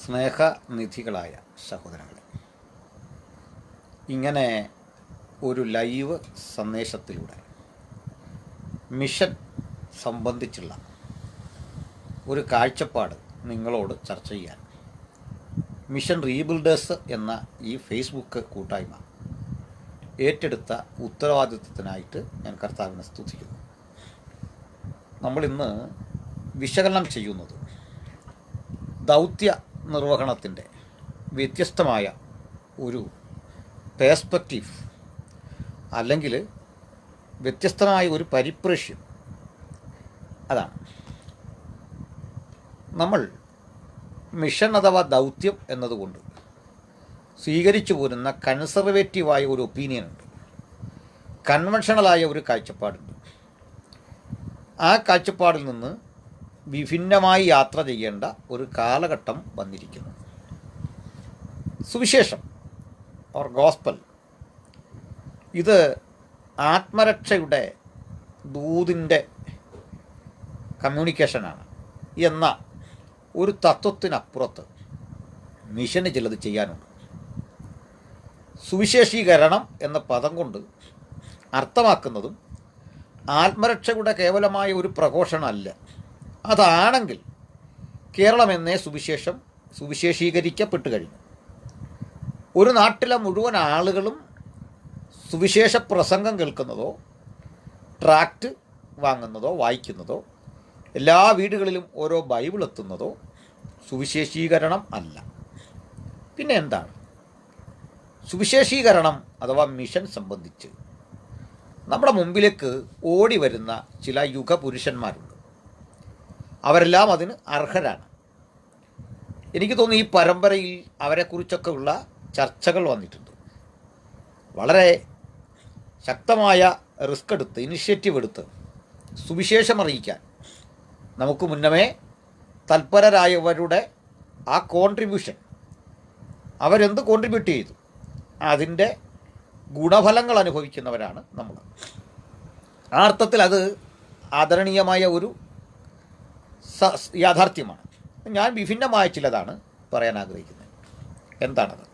സ്നേഹനിധികളായ സഹോദരങ്ങളെ, ഇങ്ങനെ ഒരു ലൈവ് സന്ദേശത്തിലൂടെ മിഷൻ സംബന്ധിച്ചുള്ള ഒരു കാഴ്ചപ്പാട് നിങ്ങളോട് ചർച്ച ചെയ്യാൻ മിഷൻ റീബിൽഡേഴ്സ് എന്ന ഈ ഫേസ്ബുക്ക് കൂട്ടായ്മ ഏറ്റെടുത്ത ഉത്തരവാദിത്വത്തിനായിട്ട് ഞാൻ കർത്താവിനെ സ്തുതിക്കുന്നു. നമ്മളിന്ന് വിശകലനം ചെയ്യുന്നത് ദൗത്യ നിർവഹണത്തിൻ്റെ വ്യത്യസ്തമായ ഒരു പേഴ്സ്പെക്റ്റീവ് അല്ലെങ്കിൽ വ്യത്യസ്തമായ ഒരു പരിപ്രേക്ഷ്യം. അതാണ് നമ്മൾ മിഷൻ അഥവാ ദൗത്യം എന്നതുകൊണ്ട് സ്വീകരിച്ചു പോരുന്ന കൺസർവേറ്റീവായ ഒരു ഒപ്പീനിയനുണ്ട്, കൺവെൻഷണലായ ഒരു കാഴ്ചപ്പാടുണ്ട്. ആ കാഴ്ചപ്പാടിൽ നിന്ന് വിഭിന്നമായി യാത്ര ചെയ്യേണ്ട ഒരു കാലഘട്ടം വന്നിരിക്കുന്നു. സുവിശേഷം ഓർ ഗോസ്പൽ ഇത് ആത്മരക്ഷയുടെ ദൂതിൻ്റെ കമ്മ്യൂണിക്കേഷനാണ് എന്ന ഒരു തത്വത്തിനപ്പുറത്ത് മിഷന് ചിലത് ചെയ്യാനുണ്ട്. സുവിശേഷീകരണം എന്ന പദം കൊണ്ട് അർത്ഥമാക്കുന്നതും ആത്മരക്ഷയുടെ കേവലമായ ഒരു പ്രഘോഷണമല്ല. അതാണെങ്കിൽ കേരളം എന്നേ സുവിശേഷീകരിക്കപ്പെട്ടു കഴിഞ്ഞു. ഒരു നാട്ടിലെ മുഴുവൻ ആളുകളും സുവിശേഷ പ്രസംഗം കേൾക്കുന്നതോ ട്രാക്റ്റ് വാങ്ങുന്നതോ വായിക്കുന്നതോ എല്ലാ വീടുകളിലും ഓരോ ബൈബിൾ എത്തുന്നതോ സുവിശേഷീകരണം അല്ല. പിന്നെ എന്താണ് സുവിശേഷീകരണം അഥവാ മിഷൻ സംബന്ധിച്ച് നമ്മുടെ മുമ്പിലേക്ക് ഓടി വരുന്ന ചില യുഗപുരുഷന്മാരുണ്ട്. അവരെല്ലാം അതിന് അർഹരാണ്. എനിക്ക് തോന്നുന്നു ഈ പരമ്പരയിൽ അവരെക്കുറിച്ചൊക്കെ ഉള്ള ചർച്ചകൾ വന്നിട്ടുണ്ട്. വളരെ ശക്തമായ റിസ്ക് എടുത്ത് ഇനിഷ്യേറ്റീവ് എടുത്ത് സുവിശേഷം അറിയിക്കാൻ നമുക്ക് മുന്നമേ തൽപരരായവരുടെ ആ കോൺട്രിബ്യൂഷൻ, അവരെന്ത് കോൺട്രിബ്യൂട്ട് ചെയ്തു അതിൻ്റെ ഗുണഫലങ്ങൾ അനുഭവിക്കുന്നവരാണ് നമ്മൾ. ആ അർത്ഥത്തിൽ അത് ആദരണീയമായ ഒരു യാഥാർത്ഥ്യമാണ്. ഞാൻ വിഭിന്നമായ ചിലതാണ് പറയാൻ ആഗ്രഹിക്കുന്നത്. എന്താണത്?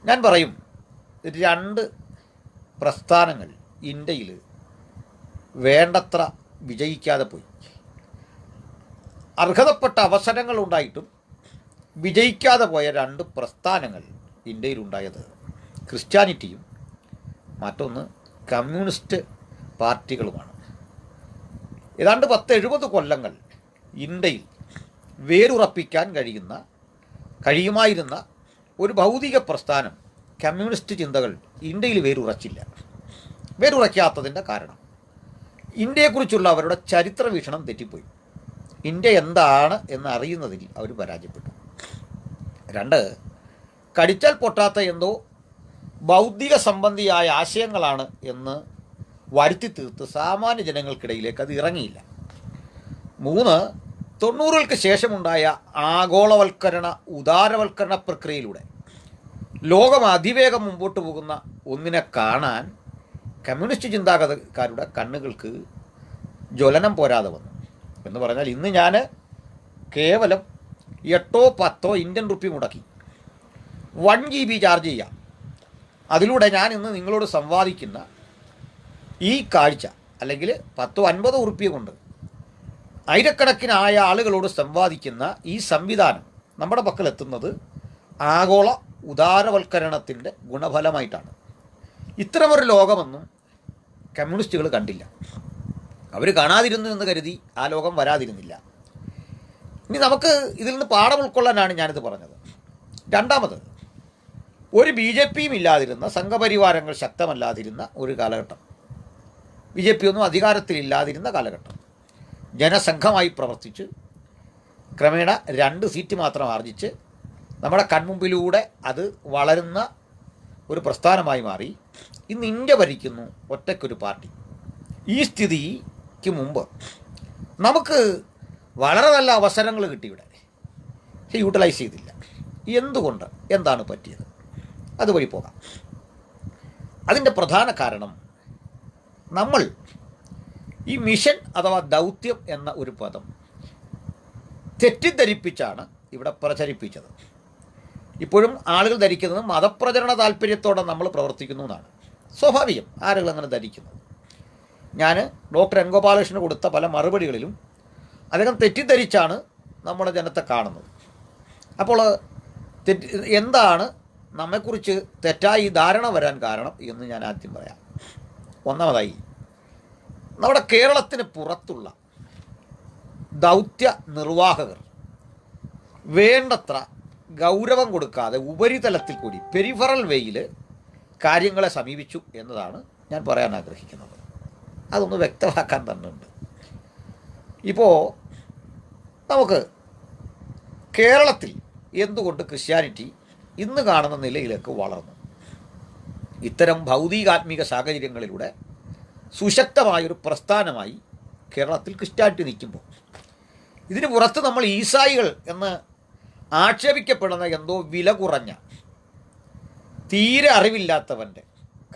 ഞാൻ പറയും, രണ്ട് പ്രസ്ഥാനങ്ങൾ ഇന്ത്യയിൽ വേണ്ടത്ര വിജയിക്കാതെ പോയി. അർഹതപ്പെട്ട അവസരങ്ങൾ ഉണ്ടായിട്ടും വിജയിക്കാതെ പോയ രണ്ട് പ്രസ്ഥാനങ്ങൾ ഇന്ത്യയിലുണ്ടായത് ക്രിസ്ത്യാനിറ്റിയും മറ്റൊന്ന് കമ്മ്യൂണിസ്റ്റ് പാർട്ടികളുമാണ്. ഏതാണ്ട് 10-70 കൊല്ലങ്ങൾ ഇന്ത്യയിൽ വേരുറപ്പിക്കാൻ കഴിയുമായിരുന്ന ഒരു ഭൗതിക പ്രസ്ഥാനം, കമ്മ്യൂണിസ്റ്റ് ചിന്തകൾ ഇന്ത്യയിൽ വേരുറയ്ക്കാത്തതിൻ്റെ കാരണം ഇന്ത്യയെക്കുറിച്ചുള്ള അവരുടെ ചരിത്ര വീക്ഷണം തെറ്റിപ്പോയി. ഇന്ത്യ എന്താണ് എന്ന് അറിയുന്നതിൽ അവർ പരാജയപ്പെട്ടു. രണ്ട്, കടിച്ചാൽ പൊട്ടാത്ത എന്തോ ബൗദ്ധിക സംബന്ധിയായ ആശയങ്ങളാണ് എന്ന് വരുത്തി തീർത്ത് സാമാന്യ ജനങ്ങൾക്കിടയിലേക്ക് അത് ഇറങ്ങിയില്ല. 3, 90-കൾക്ക് ശേഷമുണ്ടായ ആഗോളവൽക്കരണ ഉദാരവൽക്കരണ പ്രക്രിയയിലൂടെ ലോകം അതിവേഗം മുമ്പോട്ട് പോകുന്ന ഒന്നിനെ കാണാൻ കമ്മ്യൂണിസ്റ്റ് ചിന്താഗതിക്കാരുടെ കണ്ണുകൾക്ക് ജ്വലനം പോരാതെ വന്നു. എന്ന് പറഞ്ഞാൽ ഇന്ന് ഞാൻ കേവലം 8-10 ഇന്ത്യൻ റുപ്പി മുടക്കി 1 GB ചാർജ് ചെയ്യാം. അതിലൂടെ ഞാൻ ഇന്ന് നിങ്ങളോട് സംവാദിക്കുന്ന ഈ കാഴ്ച, അല്ലെങ്കിൽ 10-50 ഉറുപ്പിക കൊണ്ട് ആയിരക്കണക്കിനായ ആളുകളോട് സംവാദിക്കുന്ന ഈ സംവിധാനം നമ്മുടെ പക്കലെത്തുന്നത് ആഗോള ഉദാരവൽക്കരണത്തിൻ്റെ ഗുണഫലമായിട്ടാണ്. ഇത്തരമൊരു ലോകമൊന്നും കമ്മ്യൂണിസ്റ്റുകൾ കണ്ടില്ല. അവർ കാണാതിരുന്നു എന്ന് കരുതി ആ ലോകം വരാതിരുന്നില്ല. ഇനി നമുക്ക് ഇതിൽ നിന്ന് പാഠം ഉൾക്കൊള്ളാനാണ് ഞാനിത് പറഞ്ഞത്. രണ്ടാമത്, ഒരു BJP ഇല്ലാതിരുന്ന, സംഘപരിവാരങ്ങൾ ശക്തമല്ലാതിരുന്ന ഒരു കാലഘട്ടം, BJP ഒന്നും അധികാരത്തിലില്ലാതിരുന്ന കാലഘട്ടം, ജനസംഘമായി പ്രവർത്തിച്ച് ക്രമേണ 2 സീറ്റ് മാത്രം ആർജിച്ച് നമ്മുടെ കൺമുമ്പിലൂടെ അത് വളരുന്ന ഒരു പ്രസ്ഥാനമായി മാറി. ഇന്ന് ഇന്ത്യ ഭരിക്കുന്നു ഒറ്റയ്ക്കൊരു പാർട്ടി. ഈ സ്ഥിതിക്ക് മുമ്പ് നമുക്ക് വളരെ നല്ല അവസരങ്ങൾ കിട്ടിയുടെ യൂട്ടിലൈസ് ചെയ്തില്ല. എന്തുകൊണ്ട്? എന്താണ് പറ്റിയത്? അതുവഴി പോകാം. അതിൻ്റെ പ്രധാന കാരണം, നമ്മൾ ഈ മിഷൻ അഥവാ ദൗത്യം എന്ന ഒരു പദം തെറ്റിദ്ധരിപ്പിച്ചാണ് ഇവിടെ പ്രചരിപ്പിച്ചത്. ഇപ്പോഴും ആളുകൾ ധരിക്കുന്നത് മതപ്രചരണ താല്പര്യത്തോടെ നമ്മൾ പ്രവർത്തിക്കുന്നു എന്നാണ്. സ്വാഭാവികം ആളുകൾ അങ്ങനെ ധരിക്കുന്നത്. ഞാൻ ഡോക്ടർ എൻ ഗോപാലകൃഷ്ണന് കൊടുത്ത പല മറുപടികളിലും അദ്ദേഹം തെറ്റിദ്ധരിച്ചാണ് നമ്മുടെ ജനത്തെ കാണുന്നത്. അപ്പോൾ എന്താണ് നമ്മെക്കുറിച്ച് തെറ്റായി ധാരണ വരാൻ കാരണം എന്ന് ഞാൻ ആദ്യം പറയാം. ഒന്നാമതായി, നമ്മുടെ കേരളത്തിന് പുറത്തുള്ള ദൗത്യ നിർവാഹകർ വേണ്ടത്ര ഗൗരവം കൊടുക്കാതെ ഉപരിതലത്തിൽ കൂടി പെരിഫറൽ വേയിൽ കാര്യങ്ങളെ സമീപിച്ചു എന്നതാണ് ഞാൻ പറയാൻ ആഗ്രഹിക്കുന്നത്. അതൊന്ന് വ്യക്തമാക്കാൻ തന്നെ ഉണ്ട്. ഇപ്പോൾ നമുക്ക് കേരളത്തിൽ എന്തുകൊണ്ട് ക്രിസ്ത്യാനിറ്റി ഇന്ന് കാണുന്ന നിലയിലേക്ക് വളർന്നു? ഇത്തരം ഭൗതികാത്മിക സാഹചര്യങ്ങളിലൂടെ സുശക്തമായൊരു പ്രസ്ഥാനമായി കേരളത്തിൽ ക്രിസ്ത്യാനിറ്റി നിൽക്കുമ്പോൾ ഇതിന് പുറത്ത് നമ്മൾ ഈസായികൾ എന്ന് ആക്ഷേപിക്കപ്പെടുന്ന എന്തോ വില കുറഞ്ഞ, തീരെ അറിവില്ലാത്തവൻ്റെ,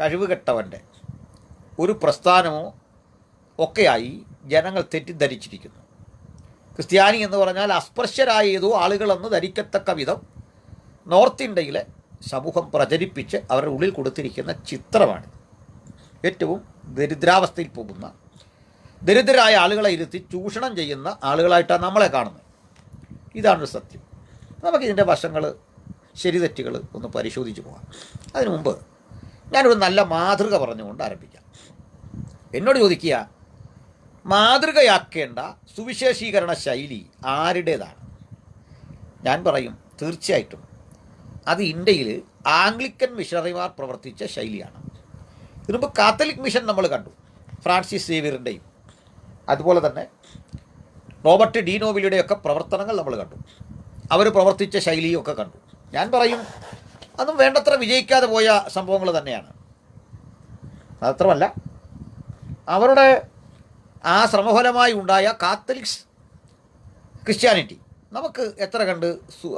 കഴിവുകെട്ടവൻ്റെ ഒരു പ്രസ്ഥാനമോ ഒക്കെയായി ജനങ്ങൾ തെറ്റിദ്ധരിച്ചിരിക്കുന്നു. ക്രിസ്ത്യാനി എന്ന് പറഞ്ഞാൽ അസ്പൃശ്യരായ ഏതോ ആളുകളെന്ന് ധരിക്കത്തക്ക വിധം നോർത്ത് ഇന്ത്യയിലെ സമൂഹം പ്രചരിപ്പിച്ച് അവരുടെ ഉള്ളിൽ കൊടുത്തിരിക്കുന്ന ചിത്രമാണ്. ഏറ്റവും ദരിദ്രാവസ്ഥയിൽ പോകുന്ന, ദരിദ്രരായ ആളുകളെ ഇരുത്തി ചൂഷണം ചെയ്യുന്ന ആളുകളായിട്ടാണ് നമ്മളെ കാണുന്നത്. ഇതാണൊരു സത്യം. നമുക്കിതിൻ്റെ വശങ്ങൾ, ശരിതെറ്റുകൾ ഒന്ന് പരിശോധിച്ച് പോകാം. അതിനു മുമ്പ് ഞാനൊരു നല്ല മാതൃക പറഞ്ഞുകൊണ്ട് ആരംഭിക്കാം. എന്നോട് ചോദിക്കുക, മാതൃകയാക്കേണ്ട സുവിശേഷീകരണ ശൈലി ആരുടേതാണ്? ഞാൻ പറയും, തീർച്ചയായിട്ടും അത് ഇന്ത്യയിൽ ആംഗ്ലിക്കൻ മിഷണറിമാർ പ്രവർത്തിച്ച ശൈലിയാണ്. ഇതിനുമ്പോൾ കാത്തലിക് മിഷൻ നമ്മൾ കണ്ടു, ഫ്രാൻസിസ് സേവിയറിൻ്റെയും അതുപോലെ തന്നെ റോബർട്ട് ഡി നോബിലിയുടെയൊക്കെ പ്രവർത്തനങ്ങൾ നമ്മൾ കണ്ടു. അവർ പ്രവർത്തിച്ച ശൈലിയൊക്കെ കണ്ടു. ഞാൻ പറയും, അതും വേണ്ടത്ര വിജയിക്കാതെ പോയ സംഭവങ്ങൾ തന്നെയാണ്. മാത്രമല്ല, അവരുടെ ആ ശ്രമഫലമായി ഉണ്ടായ കാത്തലിക്സ് ക്രിസ്ത്യാനിറ്റി നമുക്ക് എത്ര കണ്ട്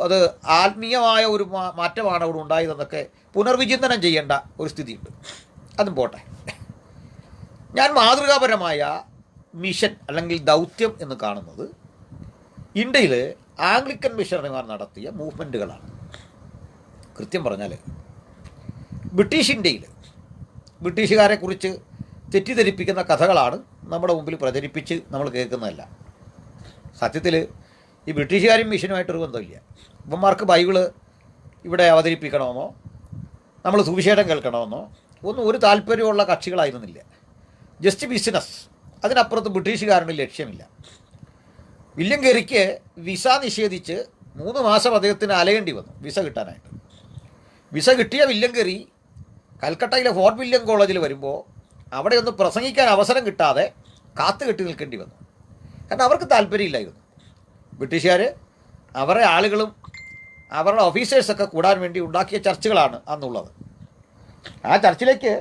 അത് ആത്മീയമായ ഒരു മാറ്റമാണ് അവിടെ ഉണ്ടായതെന്നൊക്കെ പുനർവിചിന്തനം ചെയ്യേണ്ട ഒരു സ്ഥിതിയുണ്ട്. അതും പോട്ടെ. ഞാൻ മാതൃകാപരമായ മിഷൻ അല്ലെങ്കിൽ ദൗത്യം എന്ന് കാണുന്നത് ഇന്ത്യയിൽ ആംഗ്ലിക്കൻ മിഷണറിമാർ നടത്തിയ മൂവ്മെൻറ്റുകളാണ്. കൃത്യം പറഞ്ഞാൽ ബ്രിട്ടീഷ് ഇന്ത്യയിൽ ബ്രിട്ടീഷുകാരെക്കുറിച്ച് തെറ്റിദ്ധരിപ്പിക്കുന്ന കഥകളാണ് നമ്മുടെ മുമ്പിൽ പ്രചരിപ്പിച്ച് നമ്മൾ കേൾക്കുന്നതല്ല. സത്യത്തിൽ ഈ ബ്രിട്ടീഷുകാരും മിഷനുമായിട്ടൊരു ബന്ധമില്ല. ഇവന്മാർക്ക് ബൈബിള് ഇവിടെ അവതരിപ്പിക്കണമെന്നോ നമ്മൾ സുവിശേഷം കേൾക്കണമെന്നോ ഒന്നും ഒരു താല്പര്യമുള്ള കക്ഷികളായിരുന്നില്ല. ജസ്റ്റ് ബിസിനസ്, അതിനപ്പുറത്ത് ബ്രിട്ടീഷുകാരുടെ ലക്ഷ്യമില്ല. വില്യം കെറിക്ക് വിസ നിഷേധിച്ച് 3 മാസം അദ്ദേഹത്തിന് അലയേണ്ടി വന്നു വിസ കിട്ടാനായിട്ട്. വിസ കിട്ടിയ വില്യം കെറി കൽക്കട്ടയിലെ ഫോർട്ട് വില്യം കോളേജിൽ വരുമ്പോൾ അവിടെ ഒന്ന് പ്രസംഗിക്കാൻ അവസരം കിട്ടാതെ കാത്തു കെട്ടി നിൽക്കേണ്ടി വന്നു. കാരണം അവർക്ക് താല്പര്യമില്ലായിരുന്നു. ബ്രിട്ടീഷുകാർ അവരുടെ ആളുകളും അവരുടെ ഓഫീസേഴ്സൊക്കെ കൂടാൻ വേണ്ടി ഉണ്ടാക്കിയ ചർച്ചുകളാണ് അന്നുള്ളത്. ആ ചർച്ചിലേക്ക്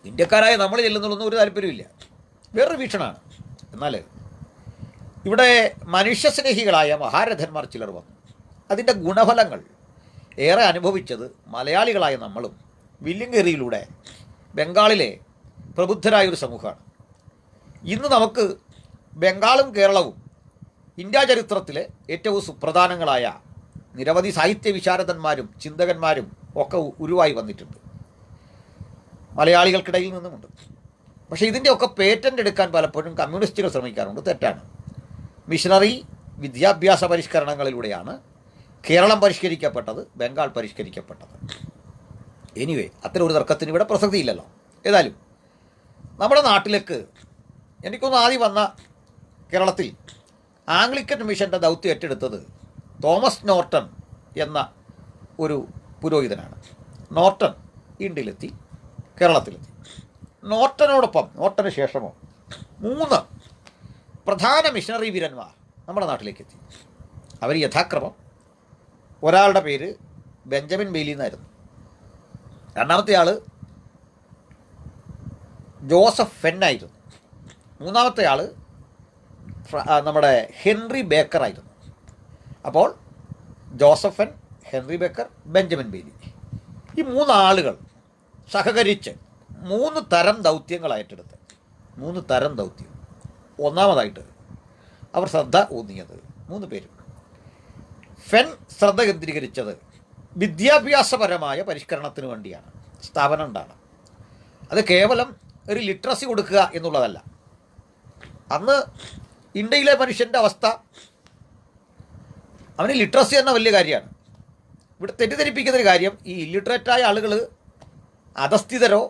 ഇന്ത്യക്കാരായ നമ്മൾ ചെല്ലുന്നതൊന്നും ഒരു താല്പര്യമില്ല, വേറൊരു വീക്ഷണമാണ്. എന്നാൽ ഇവിടെ മനുഷ്യസ്നേഹികളായ മഹാരഥന്മാർ ചിലർ വന്നു. അതിൻ്റെ ഗുണഫലങ്ങൾ ഏറെ അനുഭവിച്ചത് മലയാളികളായ നമ്മളും വില്യം കെറിയിലൂടെ ബംഗാളിലെ പ്രബുദ്ധരായൊരു സമൂഹമാണ്. ഇന്ന് നമുക്ക് ബംഗാളും കേരളവും ഇന്ത്യാ ചരിത്രത്തിലെ ഏറ്റവും സുപ്രധാനങ്ങളായ നിരവധി സാഹിത്യ വിശാരദന്മാരും ചിന്തകന്മാരും ഒക്കെ ഉരുവായി വന്നിട്ടുണ്ട്, മലയാളികൾക്കിടയിൽ നിന്നുമുണ്ട്. പക്ഷേ ഇതിൻ്റെയൊക്കെ പേറ്റൻ്റ് എടുക്കാൻ പലപ്പോഴും കമ്മ്യൂണിസ്റ്റുകൾ ശ്രമിക്കാറുണ്ട്. തെറ്റാണ്. മിഷണറി വിദ്യാഭ്യാസ പരിഷ്കരണങ്ങളിലൂടെയാണ് കേരളം പരിഷ്കരിക്കപ്പെട്ടത്, ബംഗാൾ പരിഷ്കരിക്കപ്പെട്ടത്. എനിവേ, അത്തരം ഒരു തർക്കത്തിന് ഇവിടെ പ്രസക്തിയില്ലല്ലോ. ഏതായാലും നമ്മുടെ നാട്ടിലേക്ക് എനിക്കൊന്ന് ആദ്യം വന്ന കേരളത്തിൽ ആംഗ്ലിക്കൻ മിഷൻ്റെ ദൗത്യം ഏറ്റെടുത്തത് തോമസ് നോർട്ടൺ എന്ന ഒരു പുരോഹിതനാണ്. നോർട്ടൺ ഇന്ത്യയിലെത്തി, കേരളത്തിലെത്തി. നോർട്ടന് ശേഷമോ 3 പ്രധാന മിഷണറി വീരന്മാർ നമ്മുടെ നാട്ടിലേക്ക് എത്തി. അവർ യഥാക്രമം, ഒരാളുടെ പേര് ബെഞ്ചമിൻ ബെയ്ലി എന്നായിരുന്നു, രണ്ടാമത്തെ ആൾ ജോസഫ് ഫെന്നായിരുന്നു, മൂന്നാമത്തെ ആൾ നമ്മുടെ ഹെൻറി ബേക്കർ ആയിരുന്നു. അപ്പോൾ Joseph Fenn, Henry Baker, Benjamin Bailey, ഈ 3 ആളുകൾ സഹകരിച്ച് 3 തരം ദൗത്യങ്ങൾ ഏറ്റെടുത്ത് 3 തരം ദൗത്യം. ഒന്നാമതായിട്ട് അവർ ശ്രദ്ധ ഊന്നിയത് 3 പേരും ഫെൻ ശ്രദ്ധ കേന്ദ്രീകരിച്ചത് വിദ്യാഭ്യാസപരമായ പരിഷ്കരണത്തിന് വേണ്ടിയാണ് സ്ഥാപനം ഉണ്ടാകണം. അത് കേവലം ഒരു ലിറ്ററസി കൊടുക്കുക എന്നുള്ളതല്ല. അന്ന് ഇന്ത്യയിലെ മനുഷ്യൻ്റെ അവസ്ഥ, അവന് ലിറ്ററസി എന്ന വലിയ കാര്യമാണ്. ഇവിടെ തെറ്റിദ്ധരിപ്പിക്കുന്നൊരു കാര്യം, ഈ ഇല്ലിറ്ററേറ്റായ ആളുകൾ അധസ്ഥിതരോ